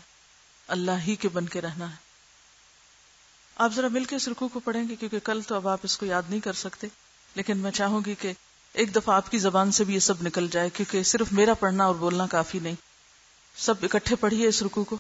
اللہ ہی کے بن کے رہنا ہے. آپ ذرا مل کے اس رکوع کو پڑھیں گے، کیونکہ کل تو اب آپ اس کو یاد نہیں کر سکتے، لیکن میں چاہوں گی کہ ایک دفعہ آپ کی زبان سے بھی یہ سب نکل جائے، کیونکہ صرف میرا پڑھنا اور بولنا کافی نہیں. سب اکٹھے پڑھیے اس رکوع کو.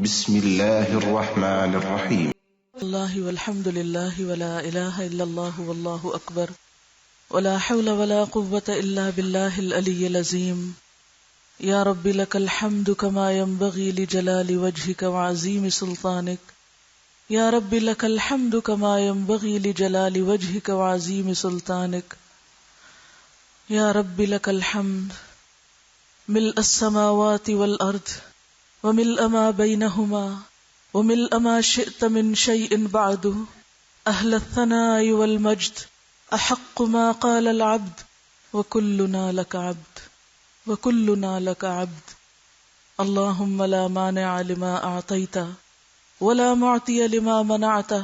بسم الله الرحمن الرحيم. اللہ والحمد للہ ولا الہ الا اللہ واللہ اکبر ولا حول ولا قوة الا باللہ العلی العظیم. یا رب لک الحمد کما ينبغی لجلال وجہک وعظیم سلطانک. یا رب لک الحمد کما ينبغی لجلال وجہک وعظیم سلطانک. یا رب لک الحمد ملء السماوات والارض وملء ما بينهما وملء ما شئت من شيء بعد. أهل الثناء والمجد أحق ما قال العبد وكلنا لك عبد وكلنا لك عبد. اللهم لا مانع لما أعطيت ولا معطي لما منعت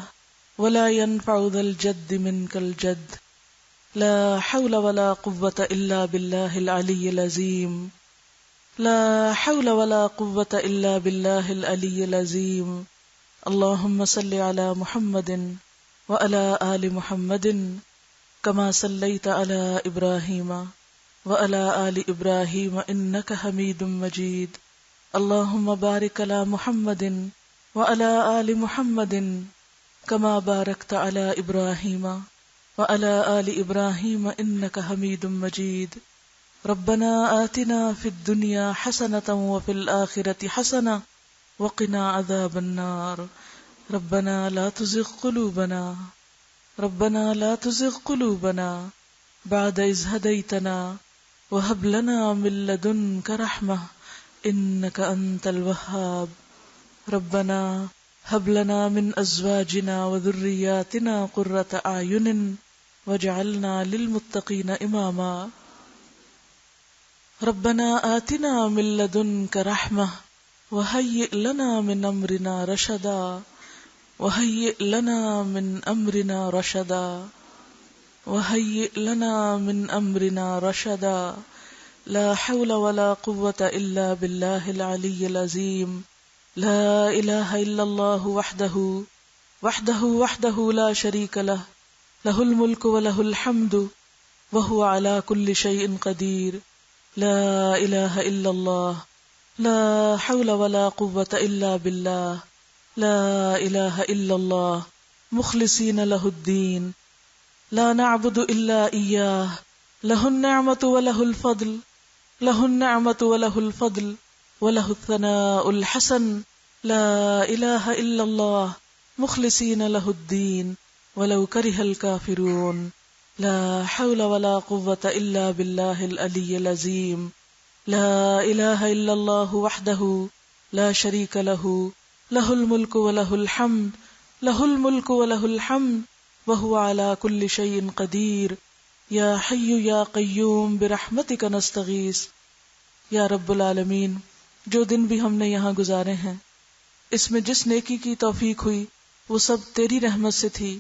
ولا ينفع ذا الجد منك الجد. لا حول ولا قوة إلا بالله العلي العظيم. لا حول ولا قوة إلا بالله العلي العظيم. اللهم صل على محمد وعلى آل محمد كما صليت على إبراهيم وعلى آل إبراهيم إنك حميد مجيد. اللهم بارك على محمد وعلى آل محمد كما باركت على إبراهيم وعلى آل إبراهيم إنك حميد مجيد. ربنا آتنا في الدنيا حسنة وفي الآخرة حسنة وقنا عذاب النار. ربنا لا تزغ قلوبنا ربنا لا تزغ قلوبنا بعد إذ هديتنا وهب لنا من لدنك رحمة إنك أنت الوهاب. ربنا هب لنا من أزواجنا وذرياتنا قرة أعين واجعلنا للمتقين إماما. ربنا آتنا من لدنك رحمة وهيئ لنا من أمرنا رشدا وهيئ لنا من أمرنا رشدا وهيئ لنا من أمرنا رشدا. لا حول ولا قوة إلا بالله العلي العظيم. لا إله إلا الله وحده لا شريك له له الملك وله الحمد وهو على كل شيء قدير. لا إله إلا الله. لا حول ولا قوة إلا بالله. لا إله إلا الله مخلصين له الدين لا نعبد إلا إياه. له النعمة وله الفضل له النعمة وله الفضل وله الثناء الحسن. لا إله إلا الله مخلصين له الدين ولو كره الكافرون. لا حول ولا قوة إلا بالله العلي العظيم. لا إله إلا الله وحده لا شريك له له الملك وله الحمد له الملك وله الحمد وهو على كل شيء قدير. يا حي يا قيوم برحمتك نستغيث. یا رب العالمین، جو دن بھی ہم نے یہاں گزارے ہیں، اس میں جس نیکی کی توفیق ہوئی وہ سب تیری رحمت سے تھی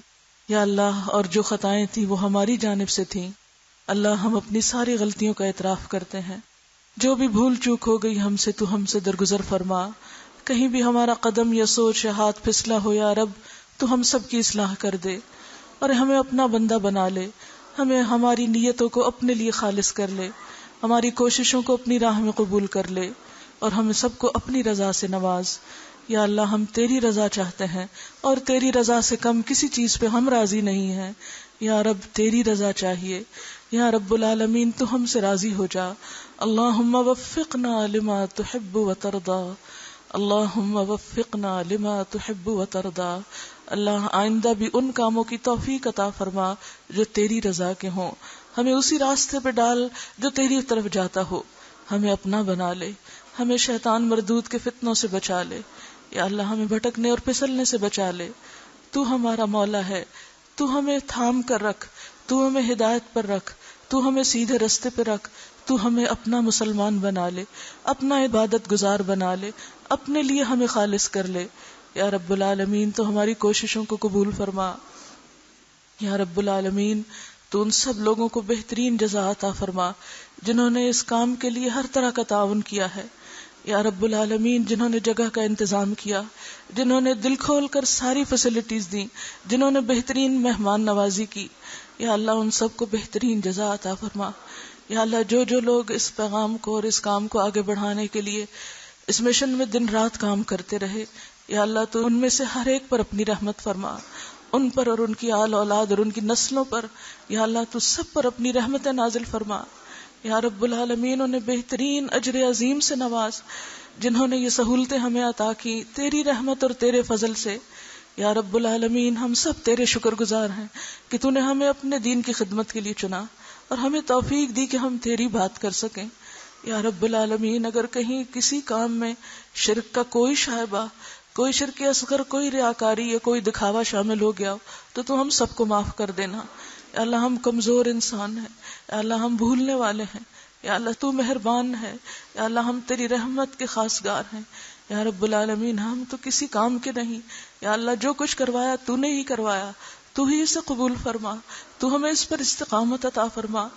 یا اللہ، اور جو خطائیں تھیں وہ ہماری جانب سے تھیں. اللہ، ہم اپنی ساری غلطیوں کا اعتراف کرتے ہیں. جو بھی بھول چوک ہو گئی ہم سے، تو ہم سے درگزر فرما. کہیں بھی ہمارا قدم یا سوچ یا ہاتھ پھسلا ہو یا رب، تو ہم سب کی اصلاح کر دے اور ہمیں اپنا بندہ بنا لے. ہمیں ہماری نیتوں کو اپنے لیے خالص کر لے، ہماری کوششوں کو اپنی راہ میں قبول کر لے، اور ہم سب کو اپنی رضا سے نواز. یا اللہ، ہم تیری رضا چاہتے ہیں اور تیری رضا سے کم کسی چیز پہ ہم راضی نہیں ہیں. یا رب، تیری رضا چاہیے. یا رب العالمین، تو ہم سے راضی ہو جا. اللہم وفقنا لما تحب وترضا. اللہم وفقنا لما تحب وترضا. اللہ، آئندہ بھی ان کاموں کی توفیق عطا فرما جو تیری رضا کے ہوں. ہمیں اسی راستے پہ ڈال جو تیری طرف جاتا ہو. ہمیں اپنا بنا لے. ہمیں شیطان مردود کے فتنوں سے بچا لے. یا اللہ، ہمیں بھٹکنے اور پھسلنے سے بچا لے. تو ہمارا مولا ہے. تو ہمیں تھام کر رکھ. تو ہمیں ہدایت پر رکھ. تو ہمیں سیدھے رستے پہ رکھ. تو ہمیں اپنا مسلمان بنا لے، اپنا عبادت گزار بنا لے، اپنے لیے ہمیں خالص کر لے. یا رب العالمین، تو ہماری کوششوں کو قبول فرما. یا رب العالمین، تو ان سب لوگوں کو بہترین جزا عطا فرما جنہوں نے اس کام کے لیے ہر طرح کا تعاون کیا ہے. یا رب العالمین، جنہوں نے جگہ کا انتظام کیا، جنہوں نے دل کھول کر ساری فیسلٹیز دی، جنہوں نے بہترین مہمان نوازی کی، یا اللہ ان سب کو بہترین جزا عطا فرما. یا اللہ، جو جو لوگ اس پیغام کو اور اس کام کو آگے بڑھانے کے لیے اس مشن میں دن رات کام کرتے رہے. یا اللہ تو ان میں سے ہر ایک پر اپنی رحمت فرما، ان پر اور ان کی آل اولاد اور ان کی نسلوں پر یا اللہ تو سب پر اپنی رحمت نازل فرما. یا رب العالمین انہیں بہترین اجر عظیم سے نواز جنہوں نے یہ سہولتیں ہمیں عطا کی تیری رحمت اور تیرے فضل سے. یا رب العالمین ہم سب تیرے شکر گزار ہیں کہ تو نے ہمیں اپنے دین کی خدمت کے لیے چنا اور ہمیں توفیق دی کہ ہم تیری بات کر سکیں. یا رب العالمین اگر کہیں کسی کام میں شرک کا کوئی شائبہ، کوئی شرک اصغر، کوئی ریاکاری یا کوئی دکھاوا شامل ہو گیا تو ہم سب کو معاف کر دینا. یا اللہ ہم کمزور انسان ہیں، یا اللہ ہم بھولنے والے ہیں، یا اللہ تو مہربان ہے، یا اللہ ہم تیری رحمت کے خاصگار ہیں. یا رب العالمین ہم تو کسی کام کے نہیں، یا اللہ جو کچھ کروایا تو نے ہی کروایا، تو ہی اسے قبول فرما، تو ہمیں اس پر استقامت عطا فرما،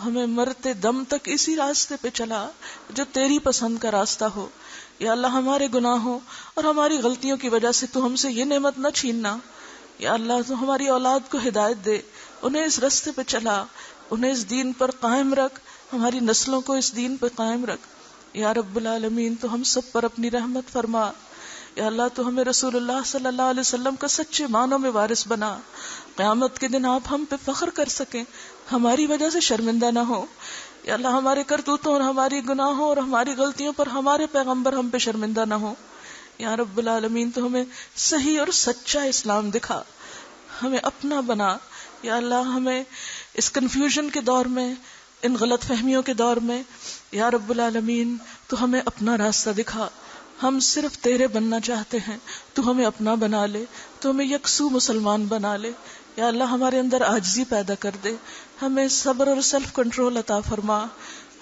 ہمیں مرتے دم تک اسی راستے پہ چلا جو تیری پسند کا راستہ ہو. یا اللہ ہمارے گناہوں اور ہماری غلطیوں کی وجہ سے تو ہم سے یہ نعمت نہ چھیننا. یا اللہ تو ہماری اولاد کو ہدایت دے، انہیں اس راستے پہ چلا، انہیں اس دین پر قائم رکھ، ہماری نسلوں کو اس دین پہ قائم رکھ. یا رب العالمین تو ہم سب پر اپنی رحمت فرما. یا اللہ تو ہمیں رسول اللہ صلی اللہ علیہ وسلم کا سچے معنوں میں وارث بنا، قیامت کے دن آپ ہم پہ فخر کر سکیں، ہماری وجہ سے شرمندہ نہ ہو. یا اللہ ہمارے کرتوتوں اور ہماری گناہوں اور ہماری غلطیوں پر ہمارے پیغمبر ہم پہ شرمندہ نہ ہو. یا رب العالمین تو ہمیں صحیح اور سچا اسلام دکھا، ہمیں اپنا بنا. یا اللہ ہمیں اس کنفیوژن کے دور میں، ان غلط فہمیوں کے دور میں یا رب العالمین تو ہمیں اپنا راستہ دکھا. ہم صرف تیرے بننا چاہتے ہیں، تو ہمیں اپنا بنا لے، تو ہمیں یکسو مسلمان بنا لے. یا اللہ ہمارے اندر عاجزی پیدا کر دے، ہمیں صبر اور سیلف کنٹرول عطا فرما،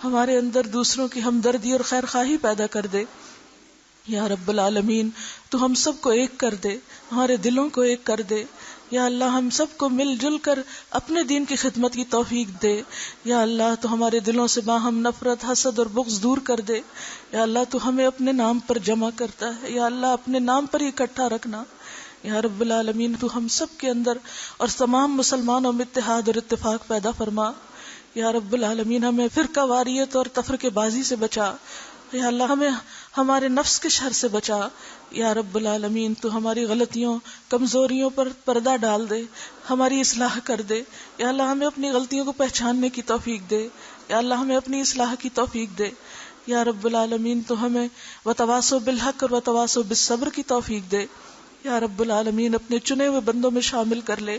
ہمارے اندر دوسروں کی ہمدردی اور خیر خواہی پیدا کر دے. یا رب العالمین تو ہم سب کو ایک کر دے، ہمارے دلوں کو ایک کر دے. یا اللہ ہم سب کو مل جل کر اپنے دین کی خدمت کی توفیق دے. یا اللہ تو ہمارے دلوں سے باہم نفرت، حسد اور بغض دور کر دے. یا اللہ تو ہمیں اپنے نام پر جمع کرتا ہے، یا اللہ اپنے نام پر ہی اکٹھا رکھنا. یا رب العالمین تو ہم سب کے اندر اور تمام مسلمانوں میں اتحاد اور اتفاق پیدا فرما. یا رب العالمین ہمیں فرقہ واریت اور تفرقے بازی سے بچا. یا اللہ ہمیں ہمارے نفس کے شر سے بچا. یا رب العالمین تو ہماری غلطیوں، کمزوریوں پر پردہ ڈال دے، ہماری اصلاح کر دے. یا اللہ ہمیں اپنی غلطیوں کو پہچاننے کی توفیق دے. یا اللہ ہمیں اپنی اصلاح کی توفیق دے. یا رب العالمین تو ہمیں وتواصوا بالحق اور وتواصوا بالصبر کی توفیق دے. یا رب العالمین اپنے چنے ہوئے بندوں میں شامل کر لے.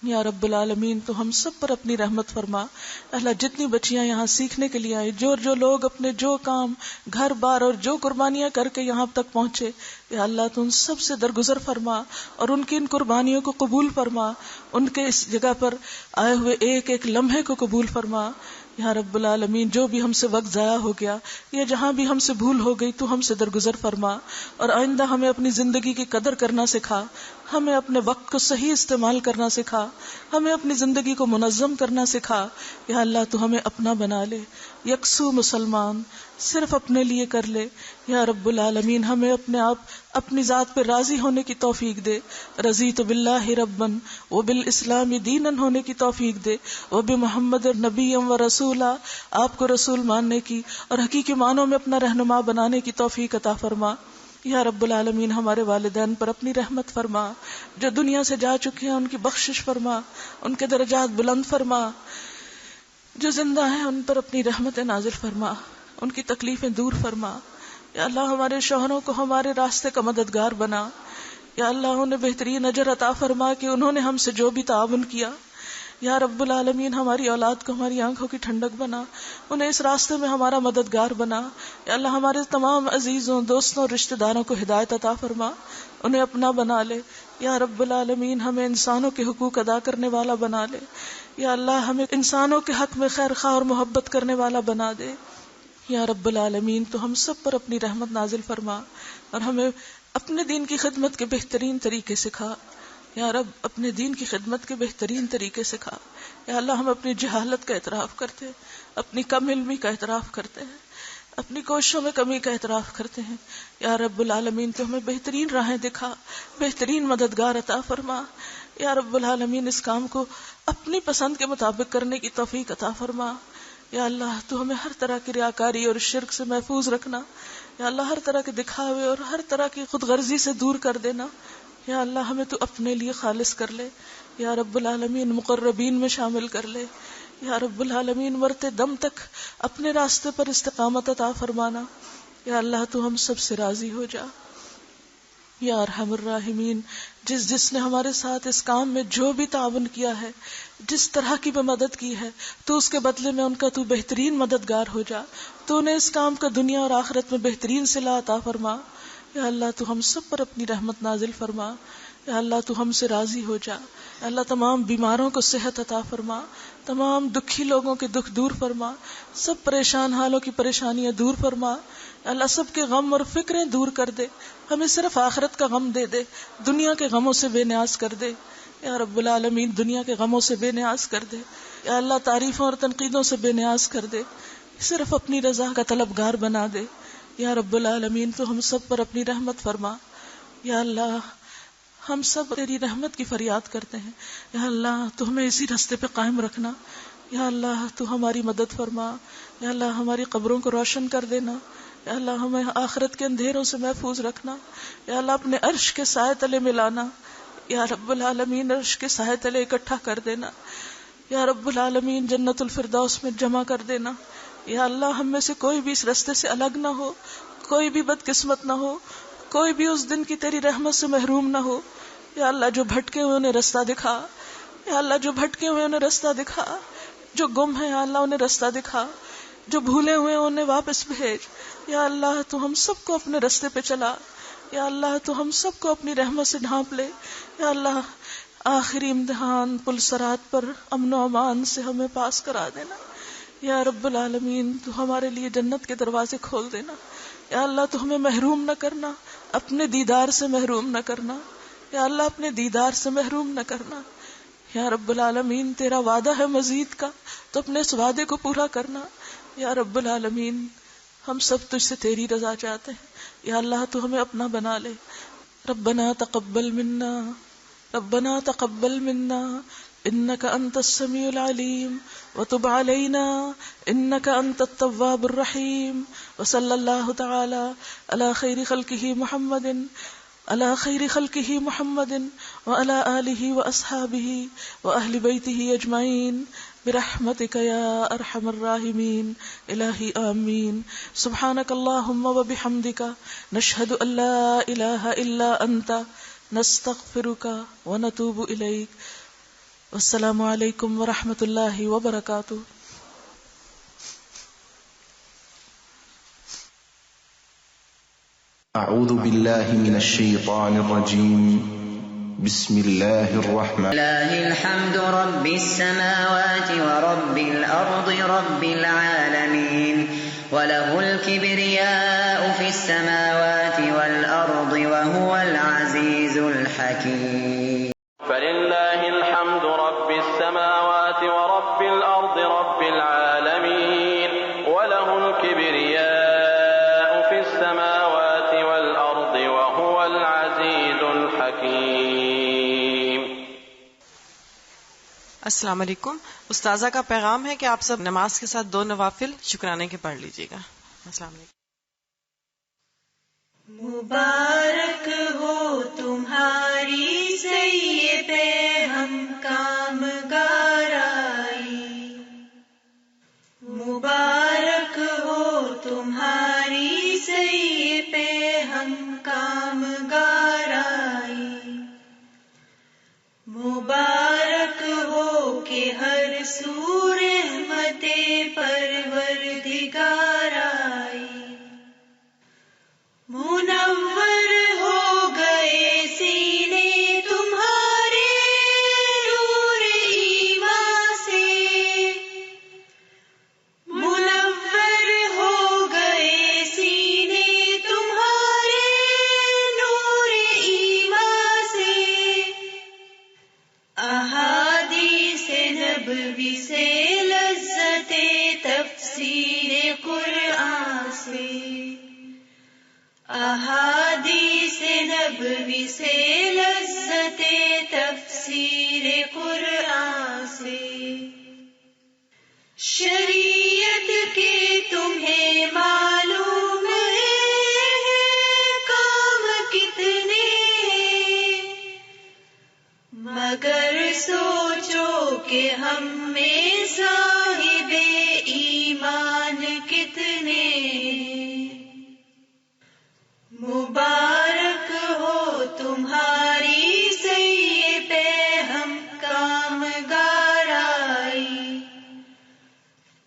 یا رب العالمین تو ہم سب پر اپنی رحمت فرما. اللہ جتنی بچیاں یہاں سیکھنے کے لیے آئی، جو لوگ اپنے جو کام، گھر بار اور جو قربانیاں کر کے یہاں تک پہنچے، یا اللہ تو ان سب سے درگزر فرما اور ان کی ان قربانیوں کو قبول فرما، ان کے اس جگہ پر آئے ہوئے ایک ایک لمحے کو قبول فرما. یا رب العالمین جو بھی ہم سے وقت ضائع ہو گیا یا جہاں بھی ہم سے بھول ہو گئی تو ہم سے درگزر فرما، اور آئندہ ہمیں اپنی زندگی کی قدر کرنا سکھا، ہمیں اپنے وقت کو صحیح استعمال کرنا سکھا، ہمیں اپنی زندگی کو منظم کرنا سکھا. یا اللہ تو ہمیں اپنا بنا لے، یکسو مسلمان صرف اپنے لیے کر لے. یا رب العالمین ہمیں اپنے آپ اپنی ذات پہ راضی ہونے کی توفیق دے. رضیت باللہ ربًا وبالاسلام دینا ہونے کی توفیق دے، وبمحمد نبی و رسولا آپ کو رسول ماننے کی اور حقیقی معنوں میں اپنا رہنما بنانے کی توفیق عطا فرما. یا رب العالمین ہمارے والدین پر اپنی رحمت فرما، جو دنیا سے جا چکے ہیں ان کی بخشش فرما، ان کے درجات بلند فرما. جو زندہ ہیں ان پر اپنی رحمت نازل فرما، ان کی تکلیفیں دور فرما. یا اللہ ہمارے شوہروں کو ہمارے راستے کا مددگار بنا. یا اللہ انہیں بہترین اجر عطا فرما کہ انہوں نے ہم سے جو بھی تعاون کیا. یا رب العالمین ہماری اولاد کو ہماری آنکھوں کی ٹھنڈک بنا، انہیں اس راستے میں ہمارا مددگار بنا. یا اللہ ہمارے تمام عزیزوں، دوستوں اور رشتہ داروں کو ہدایت عطا فرما، انہیں اپنا بنا لے. یا رب العالمین ہمیں انسانوں کے حقوق ادا کرنے والا بنا لے. یا اللہ ہمیں انسانوں کے حق میں خیر خواہ اور محبت کرنے والا بنا دے. یا رب العالمین تو ہم سب پر اپنی رحمت نازل فرما اور ہمیں اپنے دین کی خدمت کے بہترین طریقے سکھا. یا رب اپنے دین کی خدمت کے بہترین طریقے سکھا. یا اللہ ہم اپنی جہالت کا اعتراف کرتے ہیں، اپنی کم علمی کا اعتراف کرتے ہیں، اپنی کوششوں میں کمی کا اعتراف کرتے ہیں. یا رب العالمین تو ہمیں بہترین راہیں دکھا، بہترین مددگار عطا فرما. یا رب العالمین اس کام کو اپنی پسند کے مطابق کرنے کی توفیق عطا فرما. یا اللہ تو ہمیں ہر طرح کی ریاکاری اور شرک سے محفوظ رکھنا. یا اللہ ہر طرح کے دکھاوے اور ہر طرح کی خود غرضی سے دور کر دینا. یا اللہ ہمیں تو اپنے لیے خالص کر لے. یا رب العالمین مقربین میں شامل کر لے. یا رب العالمین مرتے دم تک اپنے راستے پر استقامت عطا فرمانا. یا اللہ تو ہم سب سے راضی ہو جا. یا ارحم الراحمین جس نے ہمارے ساتھ اس کام میں جو بھی تعاون کیا ہے، جس طرح کی بھی مدد کی ہے، تو اس کے بدلے میں ان کا تو بہترین مددگار ہو جا. تو انہیں اس کام کا دنیا اور آخرت میں بہترین صلہ عطا فرما. یا اللہ تو ہم سب پر اپنی رحمت نازل فرما. یا اللہ تو ہم سے راضی ہو جا. یا اللہ تمام بیماروں کو صحت عطا فرما. تمام دکھی لوگوں کے دکھ دور فرما. سب پریشان حالوں کی پریشانیاں دور فرما. اللہ سب کے غم اور فکریں دور کر دے. ہمیں صرف آخرت کا غم دے دے، دنیا کے غموں سے بے نیاز کر دے. یا رب العالمین دنیا کے غموں سے بے نیاز کر دے. یا اللہ تعریفوں اور تنقیدوں سے بے نیاز کر دے، صرف اپنی رضا کا طلبگار بنا دے. یا رب العالمین تو ہم سب پر اپنی رحمت فرما. یا اللہ ہم سب تیری رحمت کی فریاد کرتے ہیں. یا اللہ تو ہمیں اسی راستے پہ قائم رکھنا. یا اللہ تو ہماری مدد فرما. یا اللہ ہماری قبروں کو روشن کر دینا. یا اللہ ہمیں آخرت کے اندھیروں سے محفوظ رکھنا. یا اللہ اپنے عرش کے سائے تلے ملانا. یا رب العالمین عرش کے سائے تلے اکٹھا کر دینا. یا رب العالمین جنت الفردوس میں جمع کر دینا. یا اللہ ہم میں سے کوئی بھی اس راستے سے الگ نہ ہو، کوئی بھی بدقسمت نہ ہو، کوئی بھی اس دن کی تیری رحمت سے محروم نہ ہو. یا اللہ جو بھٹکے ہوئے انہیں رستہ دکھا. یا اللہ جو بھٹکے ہوئے انہیں رستہ دکھا. جو گم ہیں یا اللہ انہیں رستہ دکھا. جو بھولے ہوئے انہیں واپس بھیج. یا اللہ تو ہم سب کو اپنے رستے پہ چلا. یا اللہ تو ہم سب کو اپنی رحمت سے ڈھانپ لے. یا اللہ آخری امتحان پل صراط پر امن و امان سے ہمیں پاس کرا دینا. یا رب العالمین تو ہمارے لیے جنت کے دروازے کھول دینا. یا اللہ تو ہمیں محروم نہ کرنا، اپنے دیدار سے محروم نہ کرنا. یا اللہ اپنے دیدار سے محروم نہ کرنا. یا رب العالمین تیرا وعدہ ہے مزید کا، تو اپنے اس وعدے کو پورا کرنا. یا رب العالمین ہم سب تجھ سے تیری رضا چاہتے ہیں. یا اللہ تو ہمیں اپنا بنا لے. ربنا تقبل منا، ربنا تقبل منا انك انت السميع العليم وتب علينا انك انت التواب الرحيم. وصلى الله تعالى على خير خلقه محمد على خير خلقه محمد وعلى آله وأصحابه وأهل بيته أجمعين برحمتك يا أرحم الراحمين. إلهي آمين. سبحانك اللهم وبحمدك نشهد أن لا إله إلا أنت نستغفرك ونتوب إليك. والسلام علیکم ورحمۃ اللہ وبرکاتہ. أعوذ بالله من الشيطان الرجيم. بسم الله الرحمن لله الحمد رب السماوات ورب الأرض رب العالمين وله الكبرياء في السماوات والأرض وهو العزيز الحكيم. فلله الحمد رب السماوات ورب الأرض رب العالمين وله الكبرياء في السماوات والأرض وهو العزيز الحكيم. السلام علیکم. استاذہ کا پیغام ہے کہ آپ سب نماز کے ساتھ 2 نوافل شکرانے کے پڑھ لیجیے گا. السلام علیکم. مبارک ہو تمہاری سیے پہ ہم کام گارائی، مبارک ہو تمہاری سیے پہ ہم کام گارائی، مبارک ہو کہ ہر سو رحمت پروردگار آئی، منور ہو گئے سینے تمہارے نور ایمان سے، منور ہو گئے سینے تمہارے نور ایمان سے، احادیث نبوی سے لذت تفسیر قرآن سے، احادیث نبوی سے لذت تفسیر قرآن سے، شریعت مگر سوچو کہ ہم میں صاحب ایمان کتنے، مبارک ہو تمہاری سعی پہ ہم کامگارائی،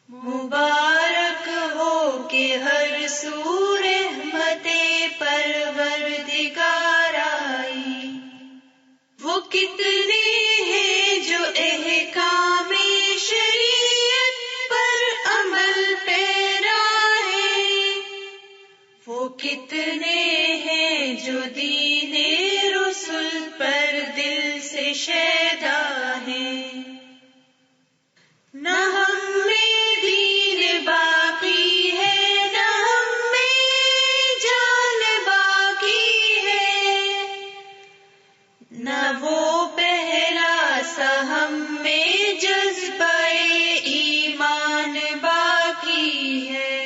مبارک ہو کہ ہر سو رحمت پروردگار آئی۔ وہ کتنے ہیں جو احکام شریعت پر عمل پیرا ہیں، وہ کتنے ہیں جو دین رسول پر دل سے شیدا ہیں۔ نہ ہم میں دین باقی ہے، نہ ہم میں جان باقی ہے، نہ وہ پہلا سا ہم میں جذبہ ایمان باقی ہے۔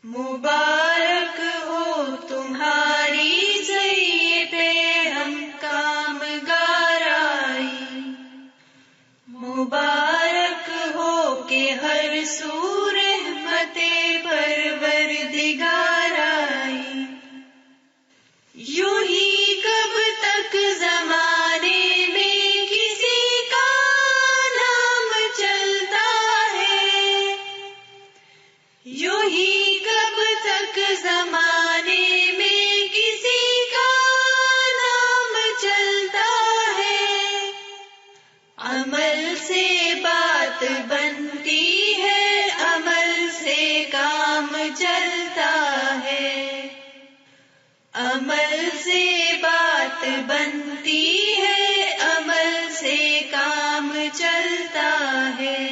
مبارک ہو تمہاری سعی پہ ہم کامگارائی، مبارک ہو کہ ہر سو رحمت پروردگار آئی۔ یوں ہی کب تک زمانے میں کسی کا نام چلتا ہے، یوں ہی کب تک زمانے میں کسی کا نام چلتا ہے۔ عمل سے بات بنتی ہے، عمل سے کام چلتا ہے، عمل سے بات بنتی ہے، عمل سے کام چلتا ہے۔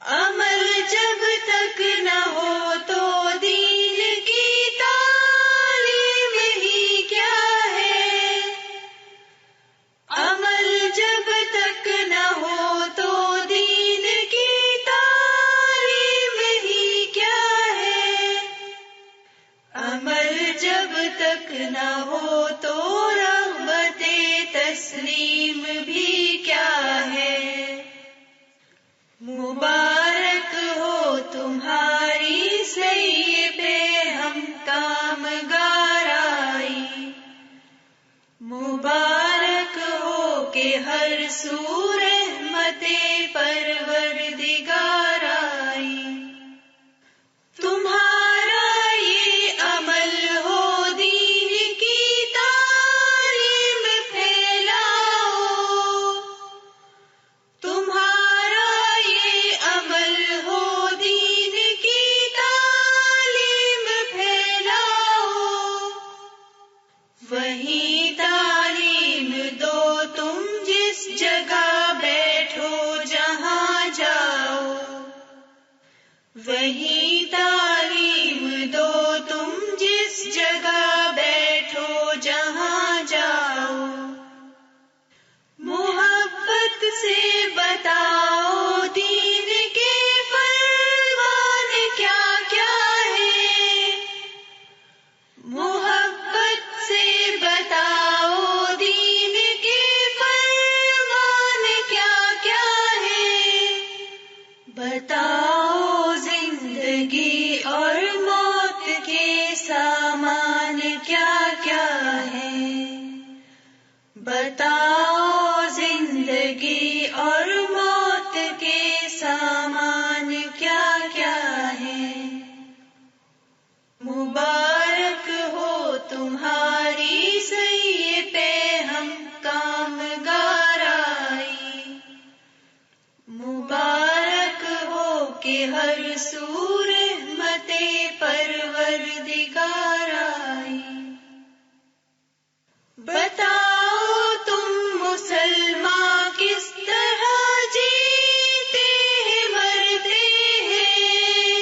عمل جب تک نہ ہو تو دین کی تعلیم ہی کیا ہے، عمل جب تک نہ ہو تو دین کی تعلیم ہی کیا ہے، عمل جب تک نہ ہو تو رغبت تسلیم بھی کیا ہے۔ مبارک ہو تمہاری سعی پہ ہم کامگارائی، مبارک ہو کہ ہر سو رحمت پروردگار آئی۔ تمہارا یہ عمل ہو دین کی تعلیم پھیلاؤ، تمہارا یہ عمل ہو دین کی تعلیم پھیلاؤ، وہیں تعلیم دو تم جس جگہ بیٹھو جہاں جاؤ، وہیں تعلیم دو تم جس جگہ بیٹھو جہاں جاؤ۔ محبت سے بتاؤ دین کے فرمان کیا کیا ہے، محبت سے بتاؤ دین کے فرمان کیا کیا ہے، بتاؤ زندگی اور موت کے سامان کیا کیا ہے، بتاؤ زندگی اور موت کے سامان کیا کیا ہے۔ مبارک ہو تمہاری سعی پہ ہم کامگارائی، مبارک ہو کہ ہر سو رحمت پروردگار آئی۔ بتاؤ تم مسلمان کس طرح جیتے ہیں مرتے ہیں،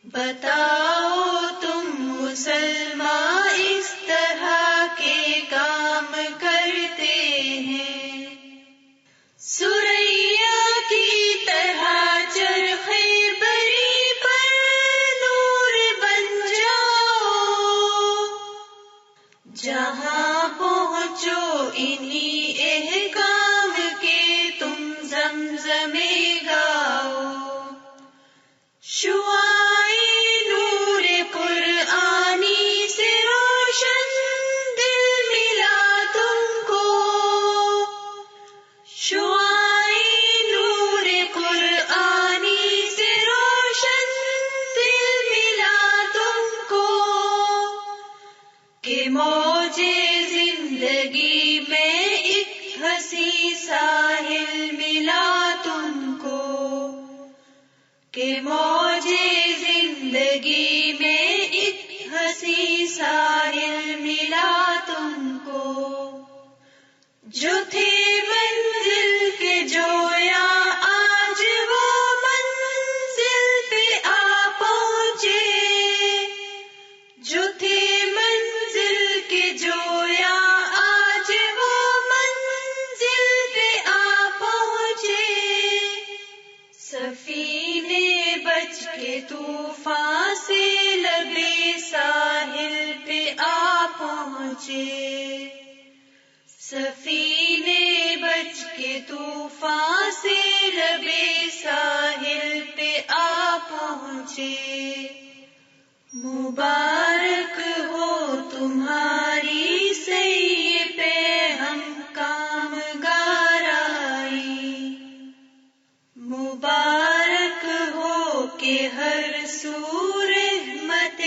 بتاؤ تم مسلمان اس طرح کے کام کرتے ہیں، سوریا کی طرح چرخے بری پہنچو انہی احکام کے تم زمزمے گاؤ. شعاعِ نور قرآنی سے روشن دل ملا تم کو. شعاعِ نور قرآنی سے روشن دل ملا تم کو. کہ موجے زندگی میں ایک ہنسی ساحل ملا تم کو. کہ موجے زندگی میں ایک ہنسی ساحل ملا تم کو. جو تھے منزل کے جویا آج وہ منزل پہ آ پہنچے. جو تھے منزل کے جویا آج وہ منزل پہ آ پہنچے. سفینے بچ کے طوفان سے لبے ساحل پہ آ پہنچے. سفینے بچ کے طوفان سے لبے ساحل پہ آ پہنچے. مبارک ہو تمہاری سعی پہ ہم کامگار آئی. مبارک ہو کہ ہر سو رحمت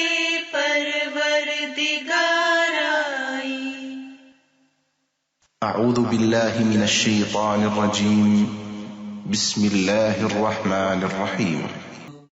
پروردگار آئی. اعوذ باللہ من الشیطان الرجیم. بسم اللہ الرحمن الرحیم.